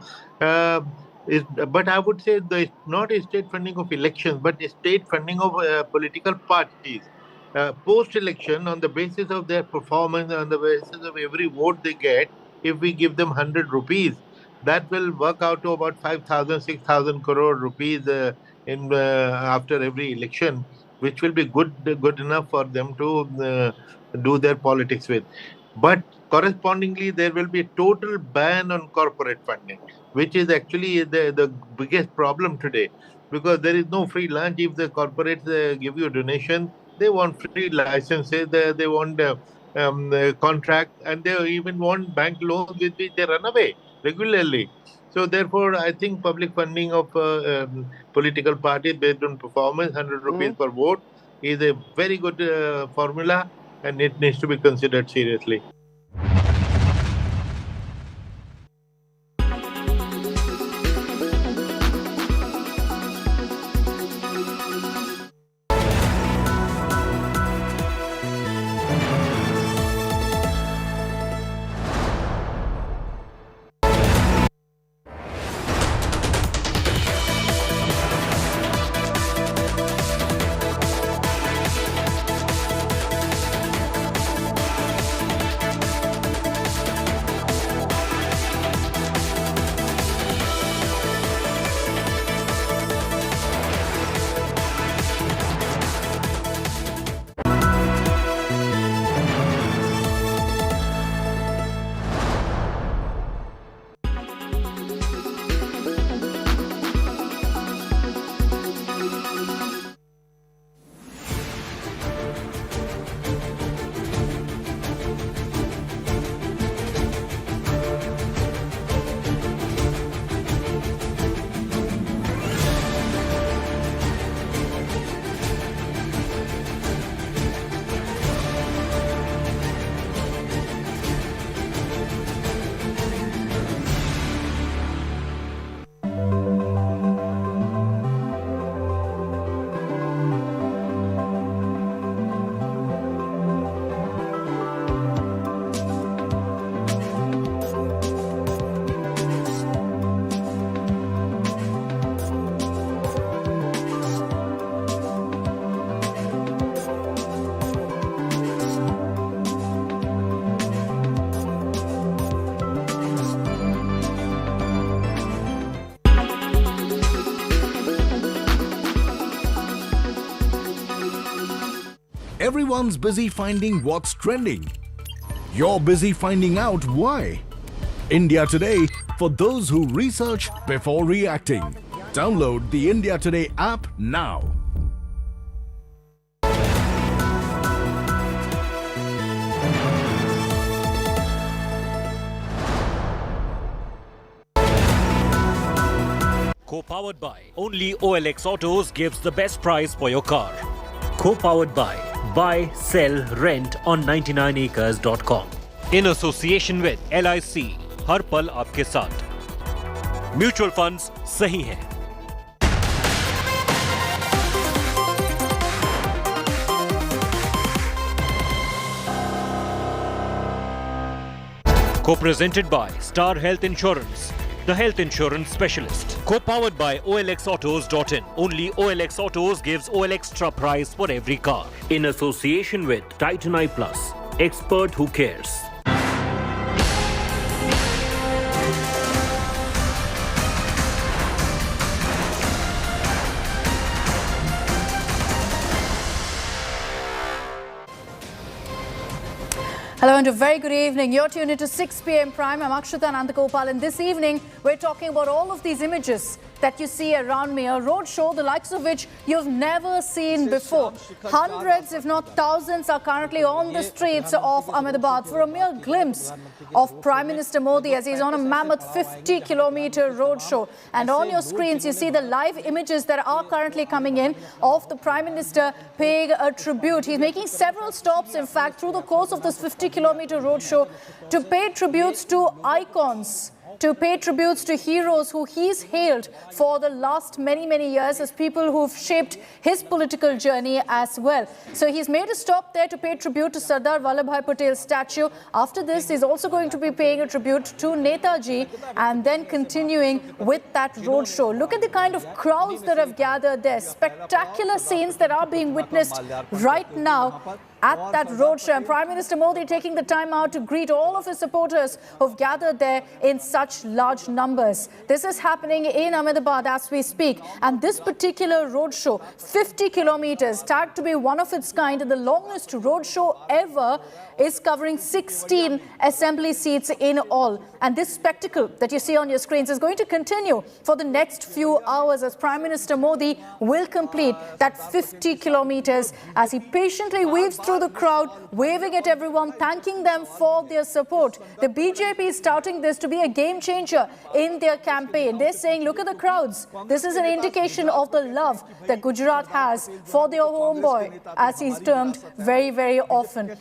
But I would say it's not a state funding of elections, but a state funding of political parties. Post-election, on the basis of their performance, on the basis of every vote they get, if we give them 100 rupees, that will work out to about 5,000, 6,000 crore rupees after every election, which will be good enough for them to do their politics with. But correspondingly, there will be a total ban on corporate funding, which is actually the biggest problem today, because there is no free lunch. If the corporates give you a donation, they want free licenses, they want contract, and they even want bank loans with which they run away regularly. So therefore, I think public funding of political parties based on performance, 100 rupees per vote, is a very good formula, and it needs to be considered seriously. Everyone's busy finding what's trending. You're busy finding out why. India Today for those who research before reacting. Download the India Today app now. Co-powered by only OLX Autos gives the best price for your car. Co-powered by buy, sell, rent on 99acres.com. In association with LIC, हर पल आपके साथ. Mutual funds सही हैं. Co-presented by Star Health Insurance, the health insurance specialist. Co-powered by OLXautos.in. Only OLX Autos gives OLXtra price for every car. In association with Titan Eye Plus, expert who cares. Hello and a very good evening. You're tuned into 6 p.m. Prime. I'm Akshita Nandagopal, and this evening we're talking about all of these images that you see around me, a roadshow the likes of which you've never seen before. Hundreds, if not thousands, are currently on the streets of Ahmedabad for a mere glimpse of Prime Minister Modi as he's on a mammoth 50-kilometer roadshow. And on your screens, you see the live images that are currently coming in of the Prime Minister paying a tribute. He's making several stops, in fact, through the course of this 50-kilometer roadshow to pay tributes to icons, to pay tributes to heroes who he's hailed for the last many years as people who've shaped his political journey as well. So he's made a stop there to pay tribute to Sardar Vallabhbhai Patel's statue. After this, he's also going to be paying a tribute to Netaji and then continuing with that roadshow. Look at the kind of crowds that have gathered there. Spectacular scenes that are being witnessed right now at that roadshow. And Prime Minister Modi taking the time out to greet all of his supporters who've gathered there in such large numbers. This is happening in Ahmedabad as we speak. And this particular roadshow, 50 kilometers, tagged to be one of its kind and the longest roadshow ever, is covering 16 assembly seats in all. And this spectacle that you see on your screens is going to continue for the next few hours as Prime Minister Modi will complete that 50 kilometers as he patiently weaves through the crowd, waving at everyone, thanking them for their support. The BJP is touting this to be a game changer in their campaign. They're saying, look at the crowds. This is an indication of the love that Gujarat has for their homeboy, as he's termed very often.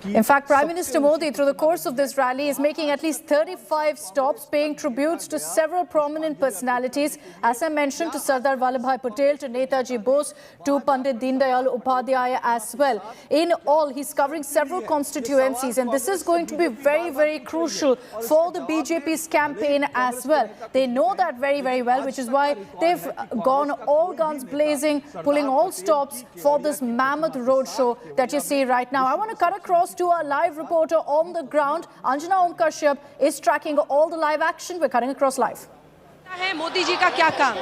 In fact, Prime Minister Modi, through the course of this rally, is making at least 35 stops, paying tributes to several prominent personalities. As I mentioned, to Sardar Vallabhbhai Patel, to Netaji Bose, to Pandit Deendayal, Upadhyay as well. In all, he's covering several constituencies, and this is going to be very crucial for the BJP's campaign as well. They know that very well, which is why they've gone all guns blazing, pulling all stops for this mammoth roadshow that you see right now. I want to cut across to our live reporter on the ground. Anjana Om Kashyap is tracking all the live action. We're cutting across live. है मोदी जी का क्या काम?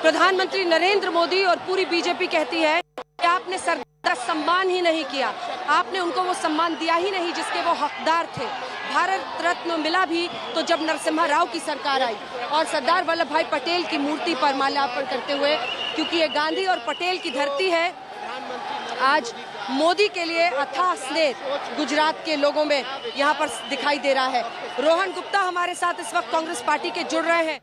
प्रधानमंत्री नरेंद्र मोदी और पूरी BJP कहती है कि आपने सरदार सम्मान ही नहीं किया, आपने उनको वो सम्मान दिया ही नहीं जिसके वो हकदार थे। भारत रत्न मिला भी तो जब नरसिम्हा राव की सरकार आई और सरदार वल्लभ भाई पटेल की मूर्ति पर माल्यार्पण करते हुए, क्योंकि ये गांधी और पटेल की धरती है। आज मोदी के लिए अथाह स्नेह गुजरात के लोगों में यहाँ पर दिखाई दे रहा है। रोहन गुप्ता हमारे साथ इस वक्त कांग्रेस पार्टी के जुड़ रहे हैं।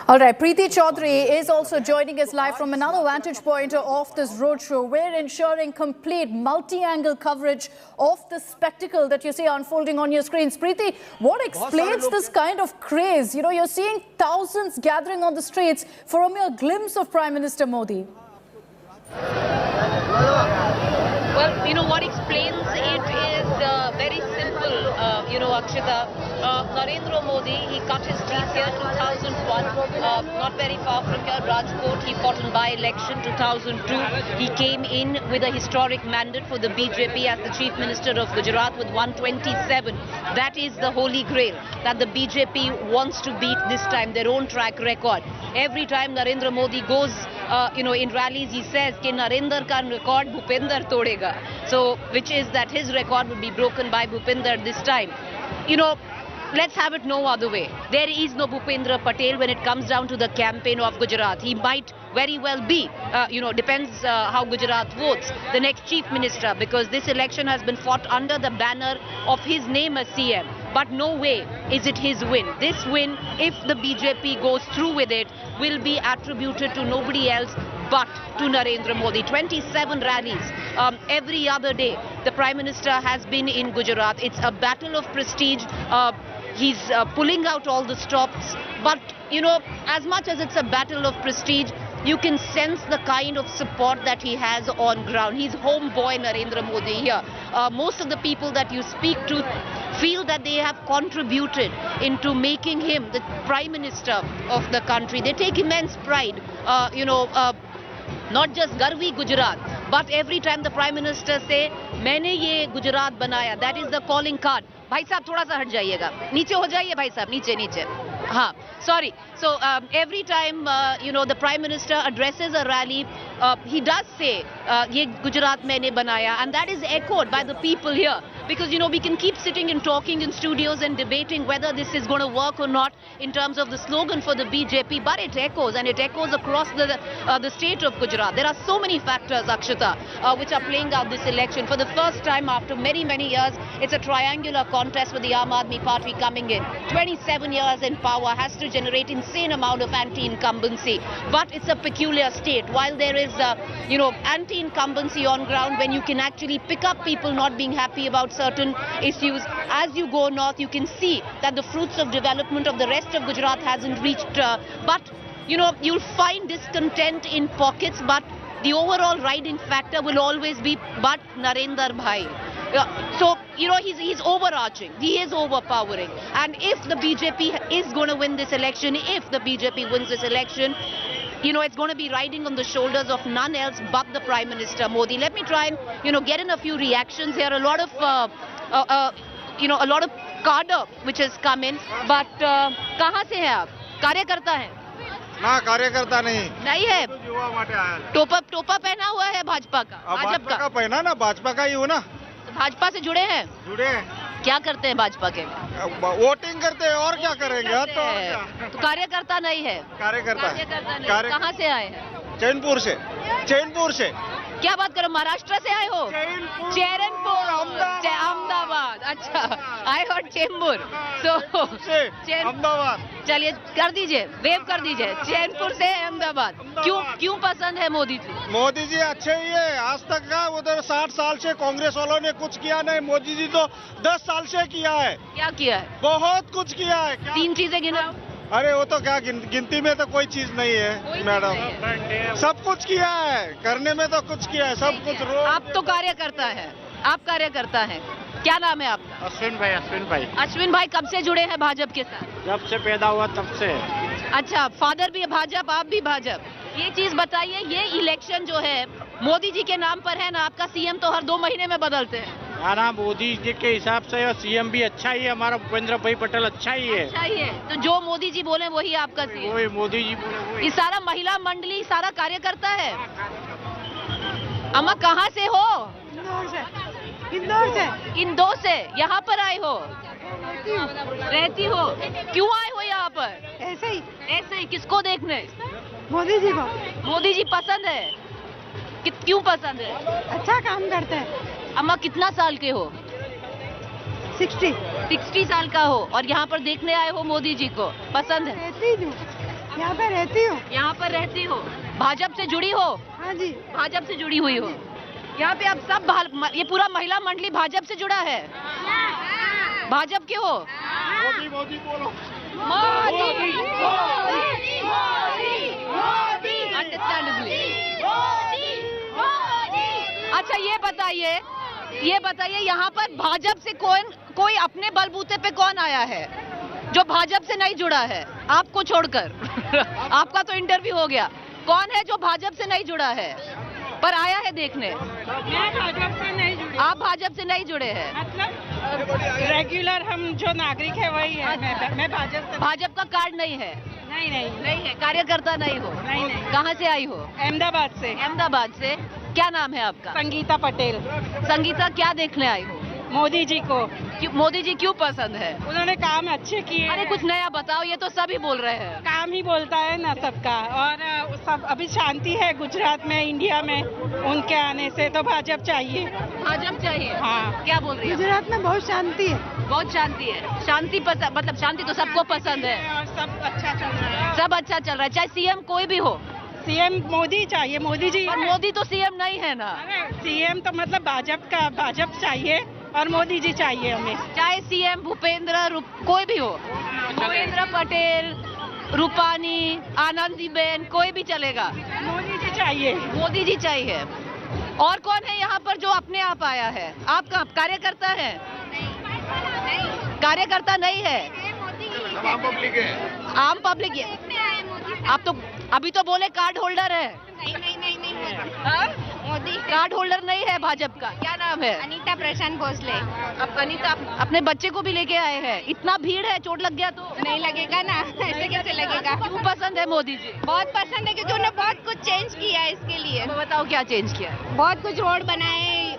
All right, Preeti Chaudhary is also joining us live from another vantage point of this roadshow. We're ensuring complete multi-angle coverage of the spectacle that you see unfolding on your screens. Preeti, what explains this kind of craze? You know, you're seeing thousands gathering on the streets for a mere glimpse of Prime Minister Modi. Well, you know, what explains it is very simple, Akshita. Narendra Modi, he cut his teeth here 2001, not very far from here, Rajkot. He fought in by-election 2002. He came in with a historic mandate for the BJP as the Chief Minister of Gujarat with 127. That is the holy grail that the BJP wants to beat this time, their own track record. Every time Narendra Modi goes in rallies he says कि नरेंद्र का record Bhupendra तोड़ेगा. So which is that his record would be broken by Bhupinder this time. Let's have it no other way. There is no Bhupendra Patel when it comes down to the campaign of Gujarat. He might very well be, depends how Gujarat votes, the next chief minister, because this election has been fought under the banner of his name as CM. But no way is it his win. This win, if the BJP goes through with it, will be attributed to nobody else but to Narendra Modi. 27 rallies every other day. The Prime Minister has been in Gujarat. It's a battle of prestige. He's pulling out all the stops. But, as much as it's a battle of prestige, you can sense the kind of support that he has on ground. He's homeboy Narendra Modi here. Most of the people that you speak to feel that they have contributed into making him the Prime Minister of the country. They take immense pride, not just Garvi Gujarat, but every time the Prime Minister say, मैंने ये गुजरात बनाया, that is the calling card. भाई साहब थोड़ा सा हट जाइएगा, नीचे हो जाइए भाई साहब, नीचे. हाँ, sorry. So every time the Prime Minister addresses a rally, he does say ये गुजरात मैंने बनाया, and that is echoed by the people here. Because we can keep sitting and talking in studios and debating whether this is going to work or not in terms of the slogan for the BJP, but it echoes, and it echoes across the state of Gujarat. There are so many factors, Akshita, which are playing out this election. For the first time after many, many years, it's a triangular contest with the Aam Aadmi Party coming in. 27 years in power has to generate insane amount of anti-incumbency, but it's a peculiar state. While there is anti-incumbency on ground, when you can actually pick up people not being happy about certain issues, as you go north, you can see that the fruits of development of the rest of Gujarat hasn't reached, but you'll find discontent in pockets, but the overall riding factor will always be but Narendra Bhai. So, he's overarching, he is overpowering, and if the BJP is going to win this election, it's going to be riding on the shoulders of none else but the Prime Minister Modi. Let me try and, get in a few reactions here. A lot of cadre which has come in. But कहाँ से हैं आप? कार्यकर्ता हैं? ना, कार्यकर्ता नहीं है। टोपा पहना हुआ है भाजपा का? भाजपा का पहना ना, भाजपा का ही हूँ ना। भाजपा से जुड़े हैं? जुड़े हैं। क्या करते हैं भाजपा के? वोटिंग करते हैं, और क्या करेंगे? तो कार्यकर्ता नहीं है? कार्यकर्ता नहीं। कहाँ से आए हैं? चैनपुर से। क्या बात करो, महाराष्ट्र से आए हो? चैनपुर, अहमदाबाद. अच्छा, आए हो चेंबूर, तो अहमदाबाद. चलिए कर दीजिए, वेव कर दीजिए. चैनपुर से अहमदाबाद. क्यों पसंद है मोदी जी? मोदी जी अच्छे ही है. आज तक का उधर 60 साल से कांग्रेस वालों ने कुछ किया नहीं. मोदी जी तो 10 साल से किया है. क्या किया है? बहुत कुछ किया है. 3 चीजें गिनाओ. अरे वो तो क्या गिनती में तो कोई चीज नहीं है मैडम. सब कुछ किया है, करने में तो कुछ किया है, सब कुछ. आप तो कार्यकर्ता है, आप कार्यकर्ता हैं. क्या नाम है आपका? अश्विन भाई. अश्विन भाई कब से जुड़े हैं भाजपा के साथ? जब से पैदा हुआ तब से. अच्छा, फादर भी भाजपा, आप भी भाजपा. ये चीज बताइए, ये इलेक्शन जो है मोदी जी के नाम पर है ना? आपका सीएम तो हर 2 महीने में बदलते हैं. हाँ, मोदी जी के हिसाब से सीएम भी अच्छा ही है. हमारा भूपेंद्र भाई पटेल अच्छा ही है. अच्छा ही है. तो जो मोदी जी बोले वही आपका सीएम? वही मोदी जी बोले. ये सारा महिला मंडली, सारा कार्यकर्ता है. अम्मा कहाँ से हो? इंदौर से. यहाँ पर आए हो? रहती हो. क्यों आए हो यहाँ पर? ऐसे ही. किसको देखने? मोदी जी को. मोदी जी पसंद है? क्यों पसंद है? अच्छा काम करते हैं. अम्मा कितना साल के हो? 60 साल का हो, और यहाँ पर देखने आए हो मोदी जी को. पसंद है? रहती हूँ, यहाँ पर रहती हूँ. यहाँ पर रहती हो. भाजपा से जुड़ी हो? हाँ जी, भाजपा से जुड़ी हुई हो. यहाँ पे आप सब, ये पूरा महिला मंडली भाजपा से जुड़ा है? भाजपा के हो? मोदी बोलो. अंडरस्टैंडेबली. अच्छा, ये बताइए यहाँ पर भाजपा से कोई अपने बलबूते पे कौन आया है जो भाजपा से नहीं जुड़ा है? आपको छोड़कर. आपका तो इंटरव्यू हो गया. कौन है जो भाजपा से नहीं जुड़ा है पर आया है देखने? मैं भाजपा से नहीं जुड़ी. आप भाजपा से नहीं जुड़े हैं? मतलब रेगुलर हम जो नागरिक है वही है। मैं भाजपा का कार्ड नहीं है? नहीं है, कार्यकर्ता नहीं हो? नहीं। कहाँ से आई हो? अहमदाबाद से। अहमदाबाद से। क्या नाम है आपका? संगीता पटेल। संगीता, क्या देखने आई हो? मोदी जी को। मोदी जी क्यों पसंद है? उन्होंने काम अच्छे किए। अरे कुछ नया बताओ, ये तो सभी बोल रहे हैं। काम ही बोलता है ना सबका। और सब अभी शांति है गुजरात में, इंडिया में। उनके आने से तो भाजपा चाहिए। भाजपा चाहिए? हाँ। क्या बोल रही है? गुजरात में बहुत शांति है। बहुत शांति है। शांति पसंद, मतलब शांति तो सबको पसंद है। और सब अच्छा चल रहा है। सब अच्छा चल रहा है, चाहे सीएम कोई भी हो। सीएम मोदी चाहिए। मोदी जी। पर मोदी तो सीएम नहीं है ना। सीएम तो मतलब भाजपा चाहिए और मोदी जी चाहिए हमें। चाहे सीएम भूपेंद्र कोई भी हो, भूपेंद्र पटेल, रूपानी, आनंदीबेन, कोई भी चलेगा। मोदी जी चाहिए। मोदी जी चाहिए। और कौन है यहाँ पर जो अपने आप आया है? आपका कार्यकर्ता है? कार्यकर्ता नहीं है, आम पब्लिक है। आम पब्लिक है। आप तो अभी तो बोले कार्ड होल्डर है। नहीं मोदी कार्ड होल्डर नहीं है भाजपा का। क्या नाम है? अनीता प्रशांत भोसले। अब अनीता अपने बच्चे को भी लेके आए हैं। इतना भीड़ है, चोट लग गया तो? नहीं लगेगा ना, ऐसे कैसे लगेगा। क्यों पसंद है मोदी जी? बहुत पसंद है क्योंकि उन्होंने बहुत कुछ चेंज किया है इसके लिए। तो बताओ क्या चेंज किया? बहुत कुछ रोड बनाए,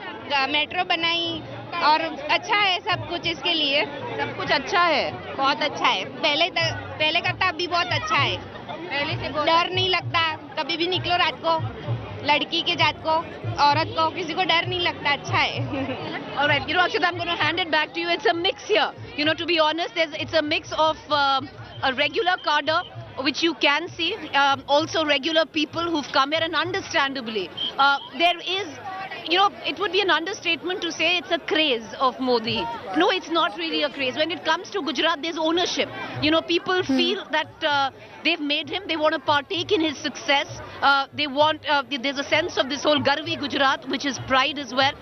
मेट्रो बनाई और अच्छा है सब कुछ इसके लिए। सब कुछ अच्छा है, बहुत अच्छा है। पहले करता अभी बहुत अच्छा है। पहले से डर नहीं लगता, कभी भी निकलो रात को, लड़की के जात को, औरत को, किसी को डर नहीं लगता। अच्छा है। All right, Akshita, I'm going to hand it back to you. It's a mix here. To be honest, it's a mix of a regular cadre, which you can see, also regular people who've come here, and understandably, there is, it would be an understatement to say it's a craze of Modi. No, it's not really a craze. When it comes to Gujarat, there's ownership. People feel that they've made him. They want to partake in his success. There's a sense of this whole Garvi Gujarat, which is pride as well.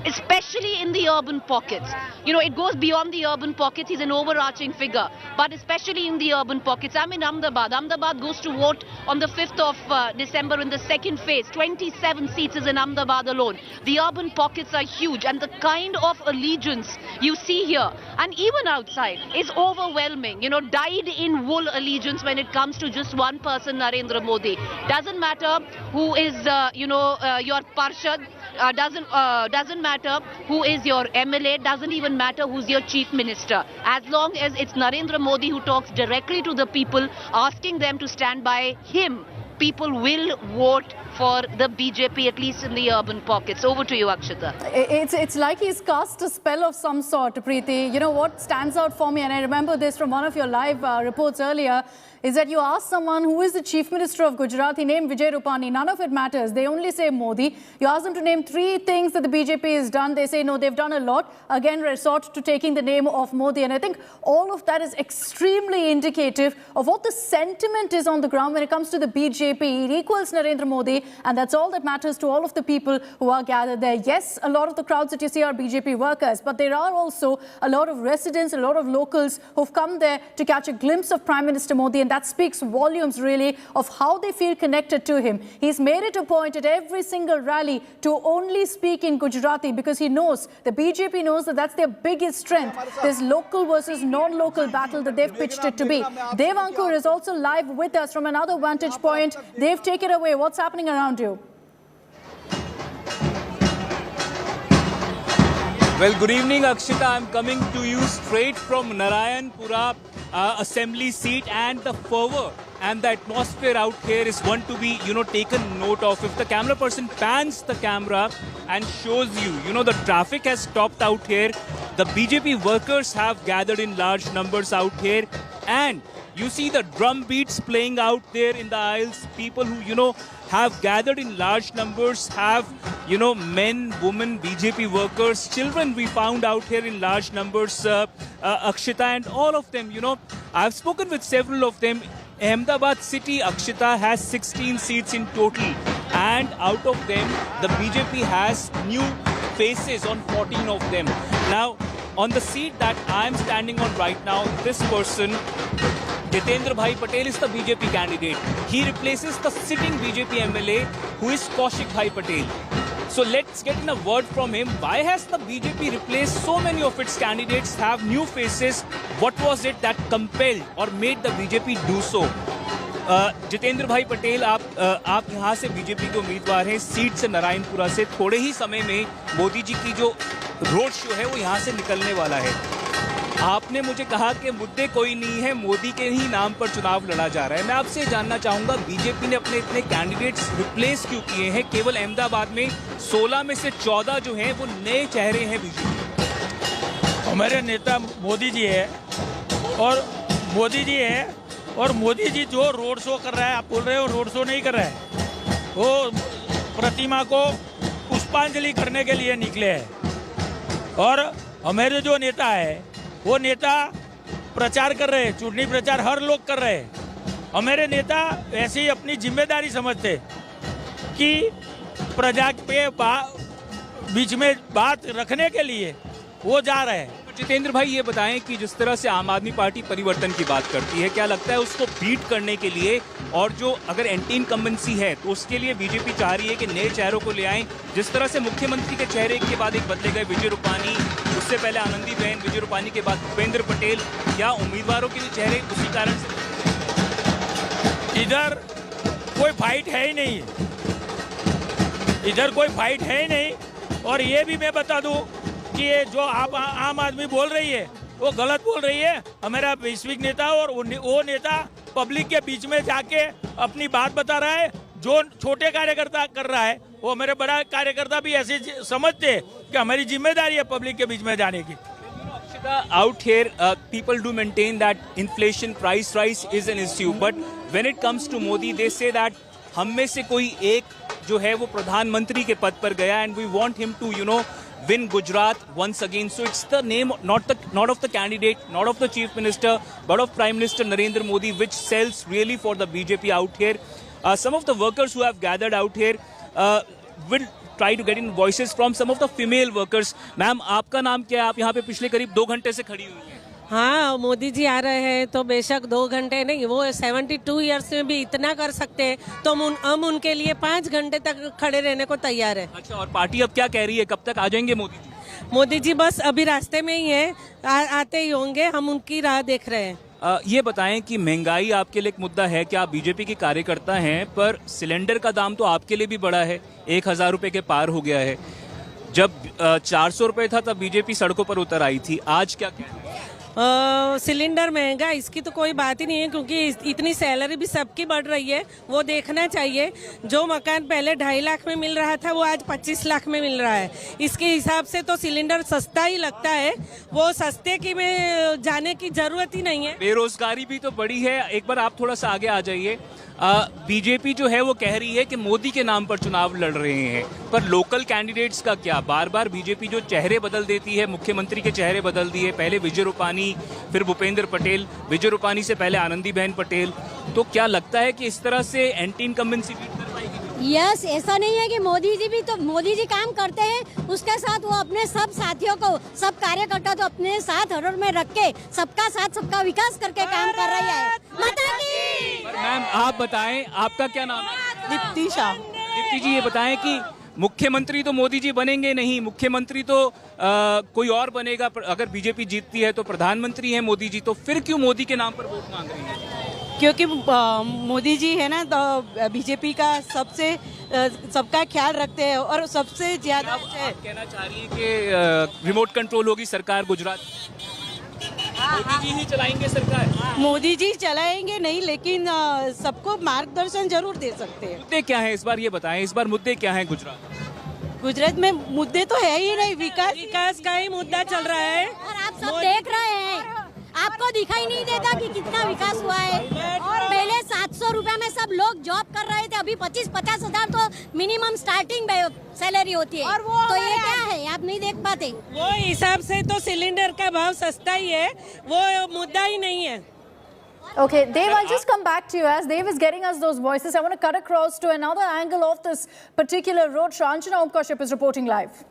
Especially in the urban pockets. It goes beyond the urban pockets. He's an overarching figure. But especially in the urban pockets. I'm in Ahmedabad. Ahmedabad goes to vote on the 5th of December in the second phase. 27 seats is in Ahmedabad alone. The urban pockets are huge. And the kind of allegiance you see here, and even outside, is overwhelming. Dyed in wool allegiance when it comes to just one person, Narendra Modi. Doesn't matter who is, your Parshad. Doesn't matter who is your MLA, doesn't even matter who's your chief minister. As long as it's Narendra Modi who talks directly to the people, asking them to stand by him, people will vote for the BJP, at least in the urban pockets. Over to you, Akshita. It's like he's cast a spell of some sort, Preeti. What stands out for me, and I remember this from one of your live reports earlier, is that you asked someone who is the Chief Minister of Gujarat. He named Vijay Rupani. None of it matters. They only say Modi. You ask them to name 3 things that the BJP has done. They say, no, they've done a lot. Again, resort to taking the name of Modi. And I think all of that is extremely indicative of what the sentiment is on the ground when it comes to the BJP. It equals Narendra Modi. And that's all that matters to all of the people who are gathered there. Yes, a lot of the crowds that you see are BJP workers. But there are also a lot of residents, a lot of locals who've come there to catch a glimpse of Prime Minister Modi. And that speaks volumes, really, of how they feel connected to him. He's made it a point at every single rally to only speak in Gujarati because he knows, the BJP knows that that's their biggest strength. This local versus non-local battle that they've pitched it to be. Dev Ankur is also live with us from another vantage point. Dev, take it away. What's happening around you? Well, good evening, Akshita. I'm coming to you straight from Narayanpura assembly seat, and the fervor and the atmosphere out here is one to be, taken note of. If the camera person pans the camera and shows you, the traffic has stopped out here. The BJP workers have gathered in large numbers out here, and you see the drum beats playing out there in the aisles. People who, have gathered in large numbers, have, men, women, BJP workers, children we found out here in large numbers, Akshita, and all of them, I've spoken with several of them. Ahmedabad city, Akshita, has 16 seats in total, and out of them, the BJP has new faces on 14 of them. Now, on the seat that I'm standing on right now, this person, Deendayal Patel, is the BJP candidate. He replaces the sitting BJP MLA, who is Kaushik Bhai Patel. So let's get in a word from him. Why has the BJP replaced so many of its candidates have new faces? What was it that compelled or made the BJP do so? Jitendra भाई पटेल, आप यहाँ से BJP के उम्मीदवार हैं, seat से नारायणपुरा से। थोड़े ही समय में मोदी जी की जो रोड शो है वो यहाँ से निकलने वाला है। आपने मुझे कहा कि मुद्दे कोई नहीं है, मोदी के ही नाम पर चुनाव लड़ा जा रहा है। मैं आपसे जानना चाहूंगा, बीजेपी ने अपने इतने कैंडिडेट्स रिप्लेस क्यों किए हैं? केवल अहमदाबाद में 16 में से 14 जो हैं वो नए चेहरे हैं बीजेपी। हमारे नेता मोदी जी है और मोदी जी जो रोड शो कर रहा है, आप बोल रहे हो रोड शो नहीं कर रहा है, वो प्रतिमा को पुष्पांजलि करने के लिए निकले हैं। और हमारे जो नेता है वो नेता प्रचार कर रहे हैं, चुनावी प्रचार हर लोग कर रहे हैं। हमारे नेता ऐसे ही अपनी जिम्मेदारी समझते कि प्रजा के बीच में बात रखने के लिए वो जा रहे हैं। जितेंद्र भाई, ये बताएं कि जिस तरह से आम आदमी पार्टी परिवर्तन की बात करती है, क्या लगता है उसको बीट करने के लिए, और जो अगर एंटी इनकम्बेंसी है तो उसके लिए बीजेपी चाह रही है कि नए चेहरों को ले आएं? जिस तरह से मुख्यमंत्री के चेहरे के बाद एक बदले गए, विजय रूपानी, उससे पहले आनंदीबेन, विजय रूपानी के बाद भूपेंद्र पटेल, या उम्मीदवारों के भी चेहरे उसी कारण से? इधर कोई फाइट है ही नहीं, इधर कोई फाइट है ही नहीं। और ये भी मैं बता दूं कि ये जो आप आम आदमी बोल रही है वो गलत बोल रही है। हमारा वैश्विक नेता और वो नेता पब्लिक के बीच में जाके अपनी बात बता रहा है। जो छोटे कार्यकर्ता कर रहा है वो मेरे बड़ा कार्यकर्ता भी ऐसे समझते हैं कि हमारी जिम्मेदारी है पब्लिक के बीच में जाने की। Out here, people do maintain that inflation, price rise is an issue, but when it comes to Modi, they say that हम में से कोई एक जो है वो प्रधानमंत्री के पद पर गया, and we want him to, win Gujarat once again. So it's the name, not of the candidate, not of the chief minister, but of Prime Minister Narendra Modi, which sells really for the BJP out here. Some of the workers who have gathered out here will try to get in voices from some of the female workers. Ma'am, आपका नाम क्या है? आप यहाँ पे पिछले करीब 2 घंटे से खड़ी हुई हैं। हाँ, मोदी जी आ रहे हैं तो बेशक 2 घंटे नहीं, वो 72 इयर्स में भी इतना कर सकते हैं, तो हम उनके लिए 5 घंटे तक खड़े रहने को तैयार है। अच्छा, और पार्टी अब क्या कह रही है, कब तक आ जाएंगे मोदी जी? मोदी जी बस अभी रास्ते में ही है, आते ही होंगे, हम उनकी राह देख रहे हैं। ये बताएं कि महंगाई आपके लिए एक मुद्दा है कि आप बीजेपी के कार्यकर्ता हैं, पर सिलेंडर का दाम तो आपके लिए भी बढ़ा है, 1000 रुपए के पार हो गया है। जब 400 रुपए था तब बीजेपी सड़कों पर उतर आई थी, आज क्या कहना है? सिलेंडर महंगा, इसकी तो कोई बात ही नहीं है, क्योंकि इतनी सैलरी भी सबकी बढ़ रही है, वो देखना चाहिए। जो मकान पहले 2.5 लाख में मिल रहा था वो आज 25 लाख में मिल रहा है। इसके हिसाब से तो सिलेंडर सस्ता ही लगता है, वो सस्ते की में जाने की जरूरत ही नहीं है। बेरोजगारी भी तो बढ़ी है। एक बार आप थोड़ा सा आगे आ जाइए। बीजेपी जो है वो कह रही है कि मोदी के नाम पर चुनाव लड़ रहे हैं, पर लोकल कैंडिडेट्स का क्या? बार बार बीजेपी जो चेहरे बदल देती है, मुख्यमंत्री के चेहरे बदल दिए, पहले विजय रूपानी, फिर भूपेंद्र पटेल, विजय रूपानी से पहले आनंदीबेन पटेल, तो क्या लगता है कि इस तरह से एंटी इनकम्बेंसी बीट कर पाएगी? यस, ऐसा नहीं है कि मोदी जी काम करते हैं, उसके साथ वो अपने सब साथियों को, सब कार्यकर्ता तो अपने साथ हरोड़ में रख के सबका साथ सबका विकास करके काम कर रही है। माता की। मैम, आप बताएं, आपका क्या नाम है? दीप्ति शाह। दीप्ति जी, ये बताएं कि मुख्यमंत्री तो मोदी जी बनेंगे नहीं, मुख्यमंत्री तो कोई और बनेगा, अगर बीजेपी जीतती है तो प्रधानमंत्री है मोदी जी, तो फिर क्यों मोदी के नाम पर वोट मांग रही है? क्योंकि मोदी जी है ना, तो बीजेपी का सबका ख्याल रखते हैं और सबसे ज्यादा कहना चाह रही है कि रिमोट कंट्रोल होगी सरकार गुजरात, मोदी जी ही चलाएंगे सरकार? मोदी जी चलाएंगे नहीं, लेकिन सबको मार्गदर्शन जरूर दे सकते हैं। मुद्दे क्या हैं इस बार, ये बताएं, इस बार मुद्दे क्या हैं गुजरात में? मुद्दे तो है ही नहीं, विकास का ही मुद्दा चल रहा है। और आप सब देख रहे हैं, आपको दिखाई नहीं देता कि कितना विकास हुआ है। और पहले 700 रुपए में सब लोग जॉब कर रहे थे, अभी 25-50 हजार तो मिनिमम स्टार्टिंग सैलरी होती है। तो ये क्या है, आप नहीं देख पाते? वो हिसाब से तो सिलेंडर का भाव सस्ता ही है, वो मुद्दा ही नहीं है। Okay, Dev, I'll just come back to you. As Dev is getting us those voices, I want to cut across to another angle of this particular roadshow. Anjana Omkaship is reporting live.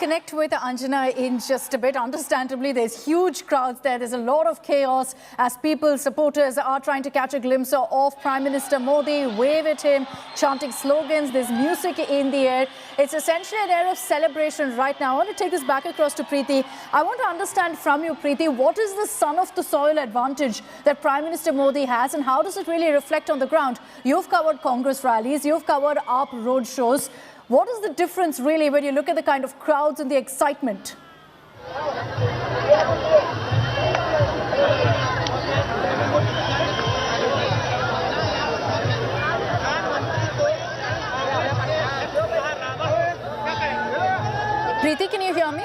connect with Anjana in just a bit. Understandably, there's huge crowds there. There's a lot of chaos as people, supporters are trying to catch a glimpse of Prime Minister Modi, wave at him, chanting slogans. There's music in the air. It's essentially an air of celebration right now. I want to take this back across to Preeti. I want to understand from you, Preeti, what is the son of the soil advantage that Prime Minister Modi has and how does it really reflect on the ground? You've covered Congress rallies, you've covered AAP road shows. What is the difference really when you look at the kind of crowds and the excitement? Preeti, can you hear me?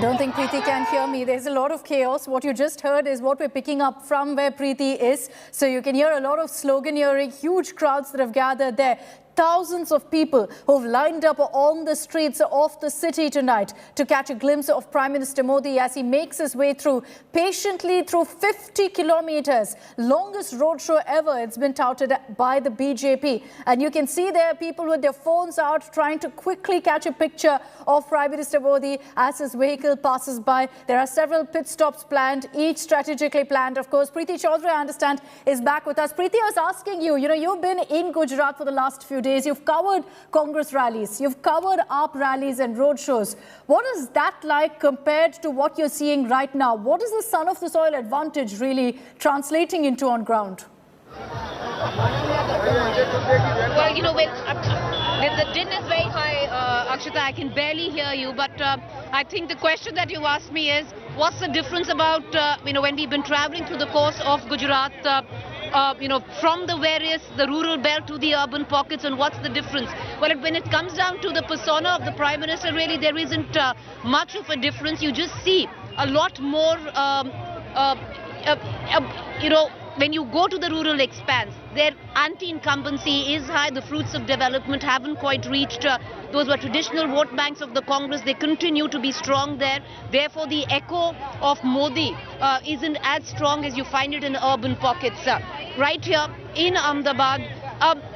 Don't think Preeti can hear me. There's a lot of chaos. What you just heard is what we're picking up from where Preeti is. So you can hear a lot of sloganeering, huge crowds that have gathered there. Thousands of people who've lined up on the streets of the city tonight to catch a glimpse of Prime Minister Modi as he makes his way patiently through 50 kilometers. Longest roadshow ever. It's been touted by the BJP. And you can see there people with their phones out trying to quickly catch a picture of Prime Minister Modi as his vehicle passes by. There are several pit stops planned, each strategically planned. Of course, Preeti Chaudhary, I understand, is back with us. Preeti, I was asking you, you've been in Gujarat for the last few days. You've covered Congress rallies, you've covered AAP rallies and roadshows. What is that like compared to what you're seeing right now? What is the son of the soil advantage really translating into on ground? Well, the din is very high, Akshita. I can barely hear you, but I think the question that you asked me is, what's the difference about, when we've been traveling through the course of Gujarat, from the rural belt to the urban pockets, and what's the difference? Well, when it comes down to the persona of the Prime Minister, really there isn't much of a difference. You just see a lot more, when you go to the rural expanse, their anti-incumbency is high. The fruits of development haven't quite reached those were traditional vote banks of the Congress. They continue to be strong there. Therefore, the echo of Modi isn't as strong as you find it in urban pockets. Right here in Ahmedabad,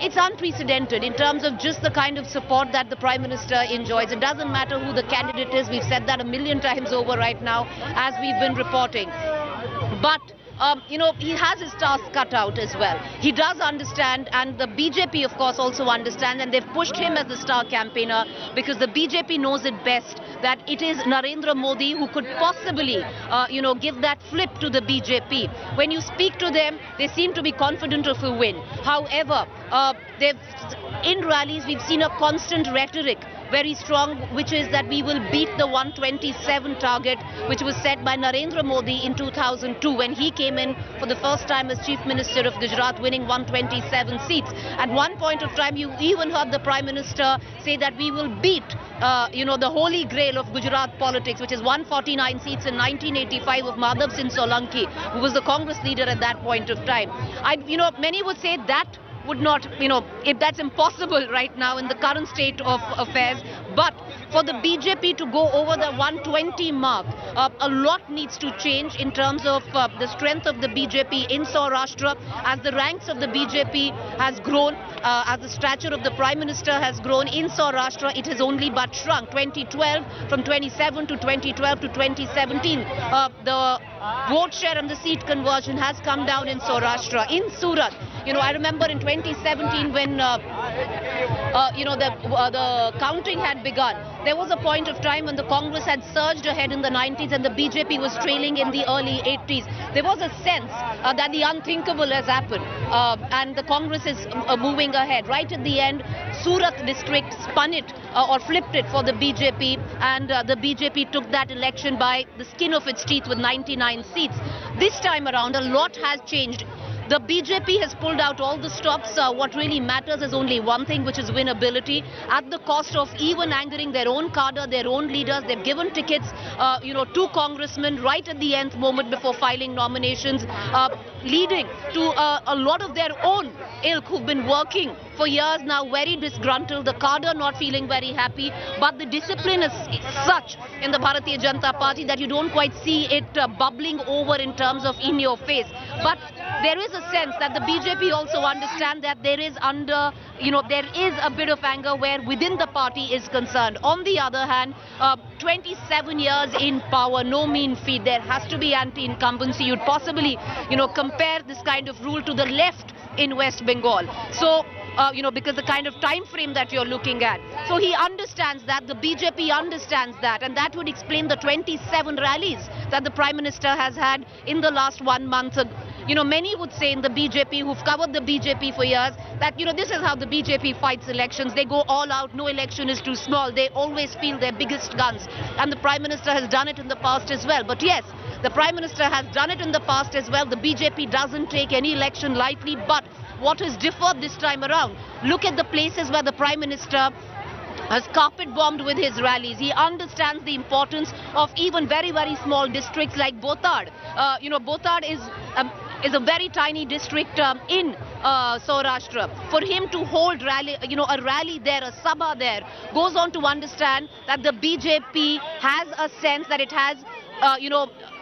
it's unprecedented in terms of just the kind of support that the Prime Minister enjoys. It doesn't matter who the candidate is. We've said that a million times over right now as we've been reporting. But he has his task cut out as well. He does understand, and the BJP, of course, also understand, and they've pushed him as the star campaigner because the BJP knows it best that it is Narendra Modi who could possibly, give that flip to the BJP. When you speak to them, they seem to be confident of a win. However, in rallies, we've seen a constant rhetoric, very strong, which is that we will beat the 127 target, which was set by Narendra Modi in 2002 when he came in for the first time as Chief Minister of Gujarat, winning 127 seats. At one point of time, you even heard the Prime Minister say that we will beat, the holy grail of Gujarat politics, which is 149 seats in 1985 of Madhav Singh Solanki, who was the Congress leader at that point of time. Many would say that would not, if that's impossible right now in the current state of affairs. But for the BJP to go over the 120 mark, a lot needs to change in terms of the strength of the BJP in Saurashtra. As the ranks of the BJP has grown, as the stature of the Prime Minister has grown in Saurashtra, it has only but shrunk. 2012, from 27 to 2012 to 2017, the vote share and the seat conversion has come down in Saurashtra. In Surat, I remember in 2017 when, the counting had begun, there was a point of time when the Congress had surged ahead in the 90s and the BJP was trailing in the early 80s. There was a sense that the unthinkable has happened and the Congress is moving ahead. Right at the end, Surat district spun it or flipped it for the BJP, and the BJP took that election by the skin of its teeth with 99 seats. This time around, a lot has changed. The BJP has pulled out all the stops. What really matters is only one thing, which is winnability, at the cost of even angering their own cadre, their own leaders. They've given tickets, to congressmen right at the nth moment before filing nominations, leading to a lot of their own ilk who've been working for years now, very disgruntled, the cadre not feeling very happy. But the discipline is such in the Bharatiya Janata Party that you don't quite see it bubbling over in terms of in your face. But there is a sense that the BJP also understand that there is a bit of anger where within the party is concerned. On the other hand, 27 years in power, no mean feat. There has to be anti-incumbency. You'd possibly, compare this kind of rule to the left in West Bengal. So, because the kind of time frame that you're looking at. So he understands that, the BJP understands that, and that would explain the 27 rallies that the Prime Minister has had in the last 1 month. Many would say in the BJP, who've covered the BJP for years, that, this is how the BJP fights elections. They go all out, no election is too small. They always feel their biggest guns. And the Prime Minister has done it in the past as well. But yes, the Prime Minister has done it in the past as well. The BJP doesn't take any election lightly, but what has differed this time around? Look at the places where the Prime Minister has carpet bombed with his rallies. He understands the importance of even very, very small districts like Botad. Botad is a very tiny district in Saurashtra. For him to hold a rally there, a sabha there, goes on to understand that the BJP has a sense that it has,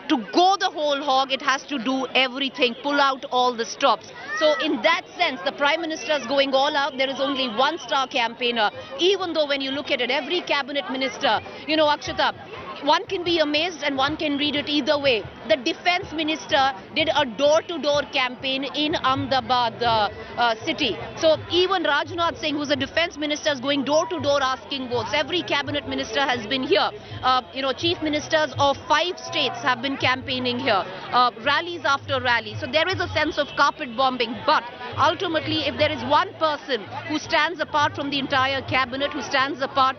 to go the whole hog, it has to do everything, pull out all the stops. So in that sense, the Prime Minister is going all out. There is only one star campaigner, even though when you look at it, every cabinet minister, Akshita, one can be amazed and one can read it either way. The defense minister did a door-to-door campaign in Ahmedabad city. So even Rajnath Singh, who's a defense minister, is going door-to-door asking votes. Every cabinet minister has been here. Chief ministers of 5 states have been campaigning here. Rallies after rally. So there is a sense of carpet bombing. But ultimately, if there is one person who stands apart from the entire cabinet, who stands apart,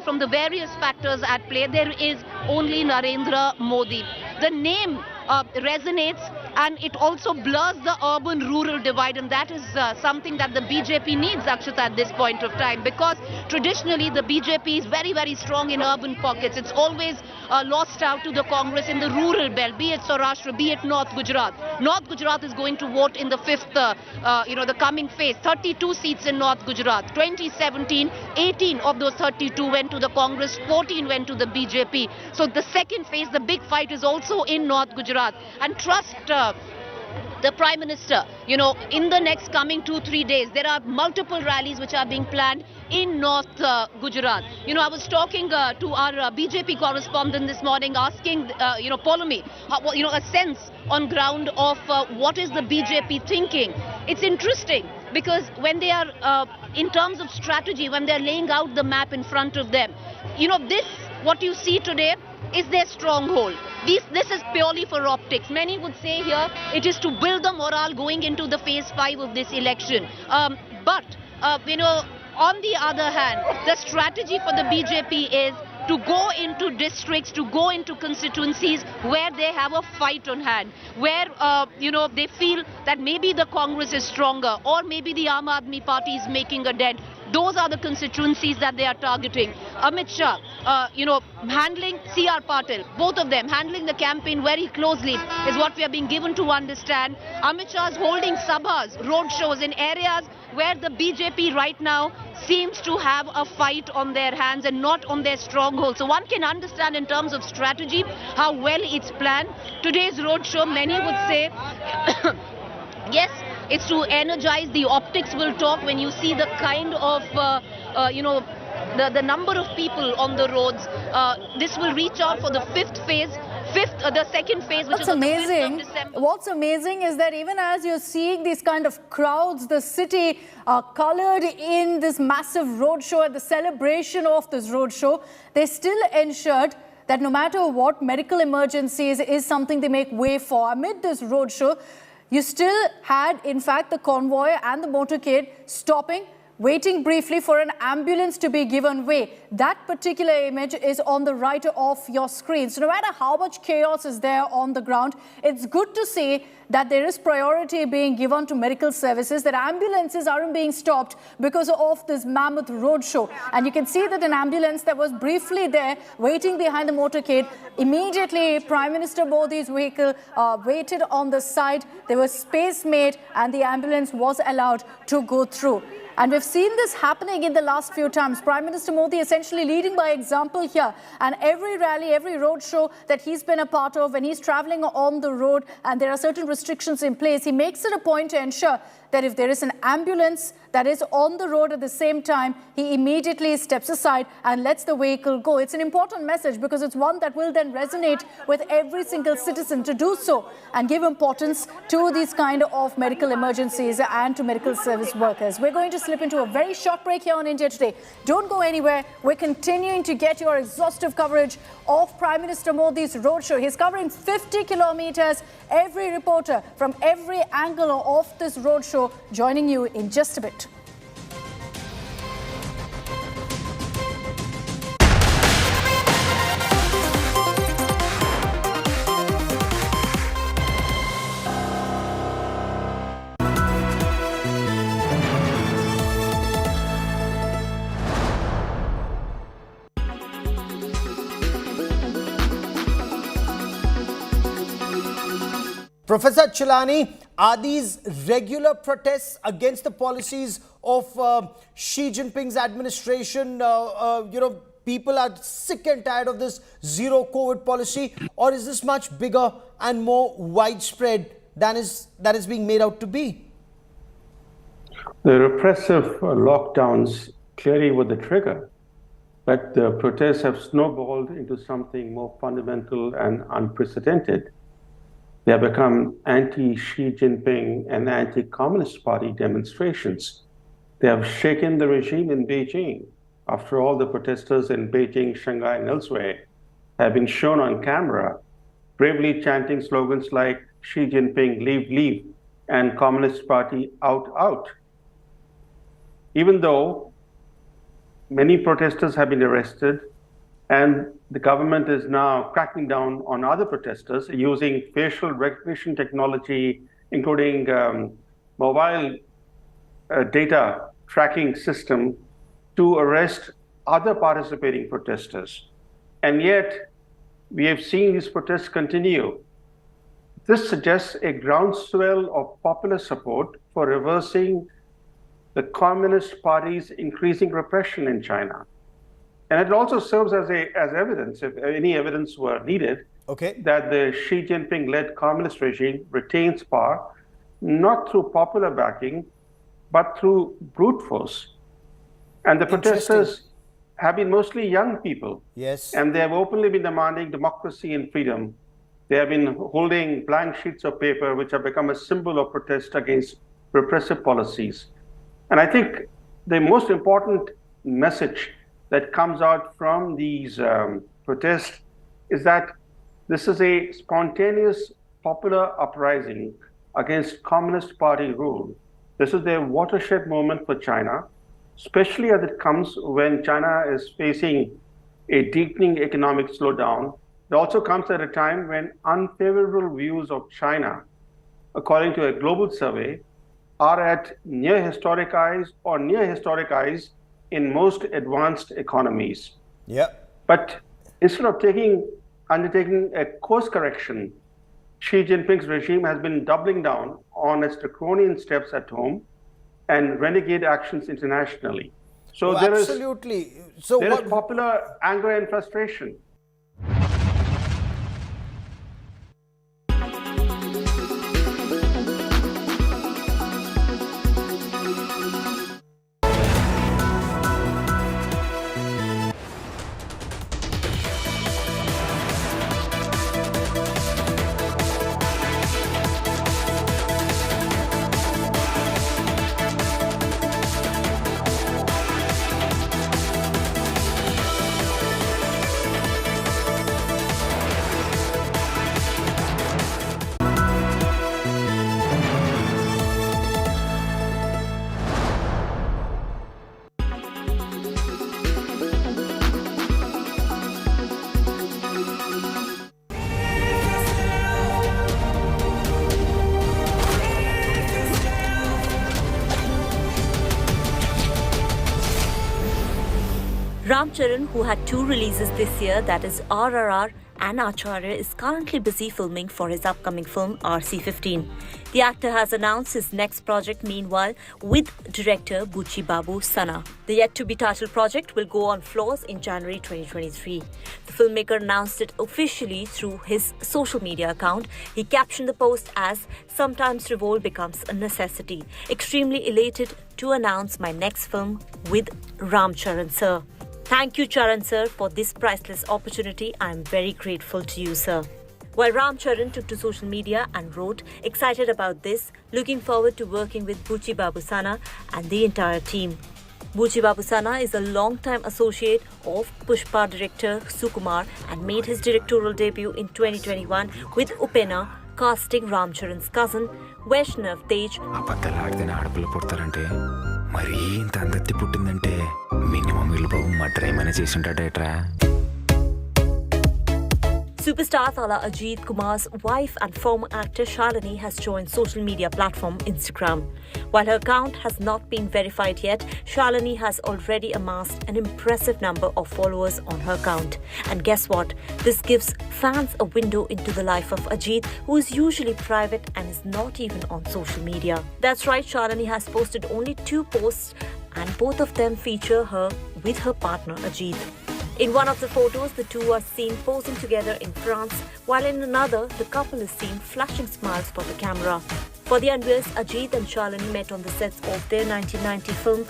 from the various factors at play, there is only Narendra Modi. The name resonates, and it also blurs the urban-rural divide, and that is something that the BJP needs, Akshita, at this point of time, because traditionally the BJP is very, very strong in urban pockets. It's always lost out to the Congress in the rural belt, be it Saurashtra, be it North Gujarat. North Gujarat is going to vote in the 5th, the coming phase. 32 seats in North Gujarat. 2017, 18 of those 32 went to the Congress, 14 went to the BJP. So the second phase, the big fight, is also in North Gujarat. And trust the Prime Minister, in the next coming 2-3 days, there are multiple rallies which are being planned in North Gujarat. I was talking to our BJP correspondent this morning, asking, Polomi, a sense on ground of what is the BJP thinking. It's interesting because when they are, in terms of strategy, when they're laying out the map in front of them, what you see today is their stronghold. This is purely for optics. Many would say here it is to build the morale going into the phase 5 of this election. But on the other hand, the strategy for the BJP is to go into districts, to go into constituencies where they have a fight on hand, where, they feel that maybe the Congress is stronger or maybe the Aam Aadmi Party is making a dent. Those are the constituencies that they are targeting. Amit Shah, handling C.R. Patel, both of them handling the campaign very closely is what we are being given to understand. Amit Shah is holding sabhas, road shows in areas where the BJP right now seems to have a fight on their hands and not on their stronghold. So one can understand in terms of strategy how well it's planned. Today's road show, many would say, yes, it's to energize. The optics will talk when you see the kind of, the number of people on the roads. This will reach out for the 5th phase. The second phase, which is on the 5th of December. What's amazing is that even as you're seeing these kind of crowds, the city colored in this massive roadshow and the celebration of this roadshow, they still ensured that no matter what, medical emergencies is something they make way for. Amid this roadshow, you still had, in fact, the convoy and the motorcade stopping, waiting briefly for an ambulance to be given way. That particular image is on the right of your screen. So no matter how much chaos is there on the ground, it's good to see that there is priority being given to medical services, that ambulances aren't being stopped because of this mammoth roadshow. And you can see that an ambulance that was briefly there waiting behind the motorcade, immediately Prime Minister Modi's vehicle waited on the side. There was space made and the ambulance was allowed to go through. And we've seen this happening in the last few times. Prime Minister Modi essentially leading by example here. And every rally, every roadshow that he's been a part of, when he's traveling on the road and there are certain restrictions in place, he makes it a point to ensure that if there is an ambulance that is on the road at the same time, he immediately steps aside and lets the vehicle go. It's an important message because it's one that will then resonate with every single citizen to do so and give importance to these kind of medical emergencies and to medical service workers. We're going to slip into a very short break here on India Today. Don't go anywhere. We're continuing to get your exhaustive coverage of Prime Minister Modi's roadshow. He's covering 50 kilometers. Every reporter from every angle of this roadshow joining you in just a bit. Professor Chilani, are these regular protests against the policies of Xi Jinping's administration? People are sick and tired of this zero COVID policy, or is this much bigger and more widespread than that is being made out to be? The repressive lockdowns clearly were the trigger, but the protests have snowballed into something more fundamental and unprecedented. They have become anti-Xi Jinping and anti-Communist Party demonstrations. They have shaken the regime in Beijing. After all, the protesters in Beijing, Shanghai, and elsewhere have been shown on camera bravely chanting slogans like Xi Jinping, leave, leave, and Communist Party, out, out. Even though many protesters have been arrested, and the government is now cracking down on other protesters using facial recognition technology, including mobile data tracking system to arrest other participating protesters. And yet, we have seen these protests continue. This suggests a groundswell of popular support for reversing the Communist Party's increasing repression in China. And it also serves as evidence, if any evidence were needed, that the Xi Jinping-led communist regime retains power, not through popular backing, but through brute force. And the protesters have been mostly young people. Yes. And they have openly been demanding democracy and freedom. They have been holding blank sheets of paper, which have become a symbol of protest against repressive policies. And I think the most important message that comes out from these protests is that this is a spontaneous popular uprising against Communist Party rule. This is a watershed moment for China, especially as it comes when China is facing a deepening economic slowdown. It also comes at a time when unfavorable views of China, according to a global survey, are at near historic highs or near historic highs in most advanced economies. Yeah. But instead of undertaking a course correction, Xi Jinping's regime has been doubling down on its draconian steps at home and renegade actions internationally. So there is popular anger and frustration. Ram Charan, who had two releases this year, that is RRR and Acharya is currently busy filming for his upcoming film RC15. The actor has announced his next project meanwhile with director Buchi Babu Sana. The yet-to-be-titled project will go on floors in January 2023. The filmmaker announced it officially through his social media account. He captioned the post as, "Sometimes revolt becomes a necessity. Extremely elated to announce my next film with Ram Charan sir. Thank you, Charan sir, for this priceless opportunity. I am very grateful to you, sir." While Ram Charan took to social media and wrote, "Excited about this, looking forward to working with Buchi Babu Sana and the entire team." Buchi Babu Sana is a long-time associate of Pushpa director Sukumar and made his directorial debut in 2021 with Upena, casting Ram Charan's cousin, Vaishnav Tej. మరీ ఇంత అందత్తి పుట్టిందంటే minimum వీళ్ళు బాబు murder ఏమైనా చేసి ఉంటాడేట్రా. Superstar Thala Ajit Kumar's wife and former actor Shalini has joined social media platform Instagram. While her account has not been verified yet, Shalini has already amassed an impressive number of followers on her account. And guess what? This gives fans a window into the life of Ajit, who is usually private and is not even on social media. That's right, Shalini has posted only 2 posts and both of them feature her with her partner Ajit. In one of the photos, the two are seen posing together in France, while in another, the couple is seen flashing smiles for the camera. For the unveils, Ajit and Shalini met on the sets of their 1990 film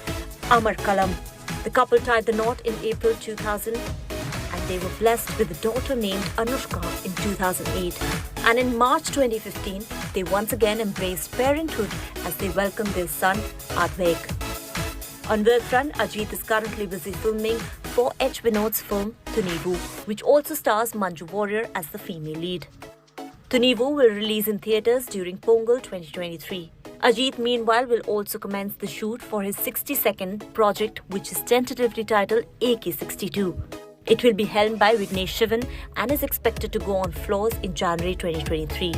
Amar Kalam. The couple tied the knot in April 2000 and they were blessed with a daughter named Anushka in 2008. And in March 2015, they once again embraced parenthood as they welcomed their son, Advaik. On work front, Ajit is currently busy filming for H. Vinod's film Tunivu, which also stars Manju Warrior as the female lead. Tunivu will release in theatres during Pongal 2023. Ajit, meanwhile, will also commence the shoot for his 62nd project, which is tentatively titled AK-62. It will be helmed by Vignesh Shivan and is expected to go on floors in January 2023.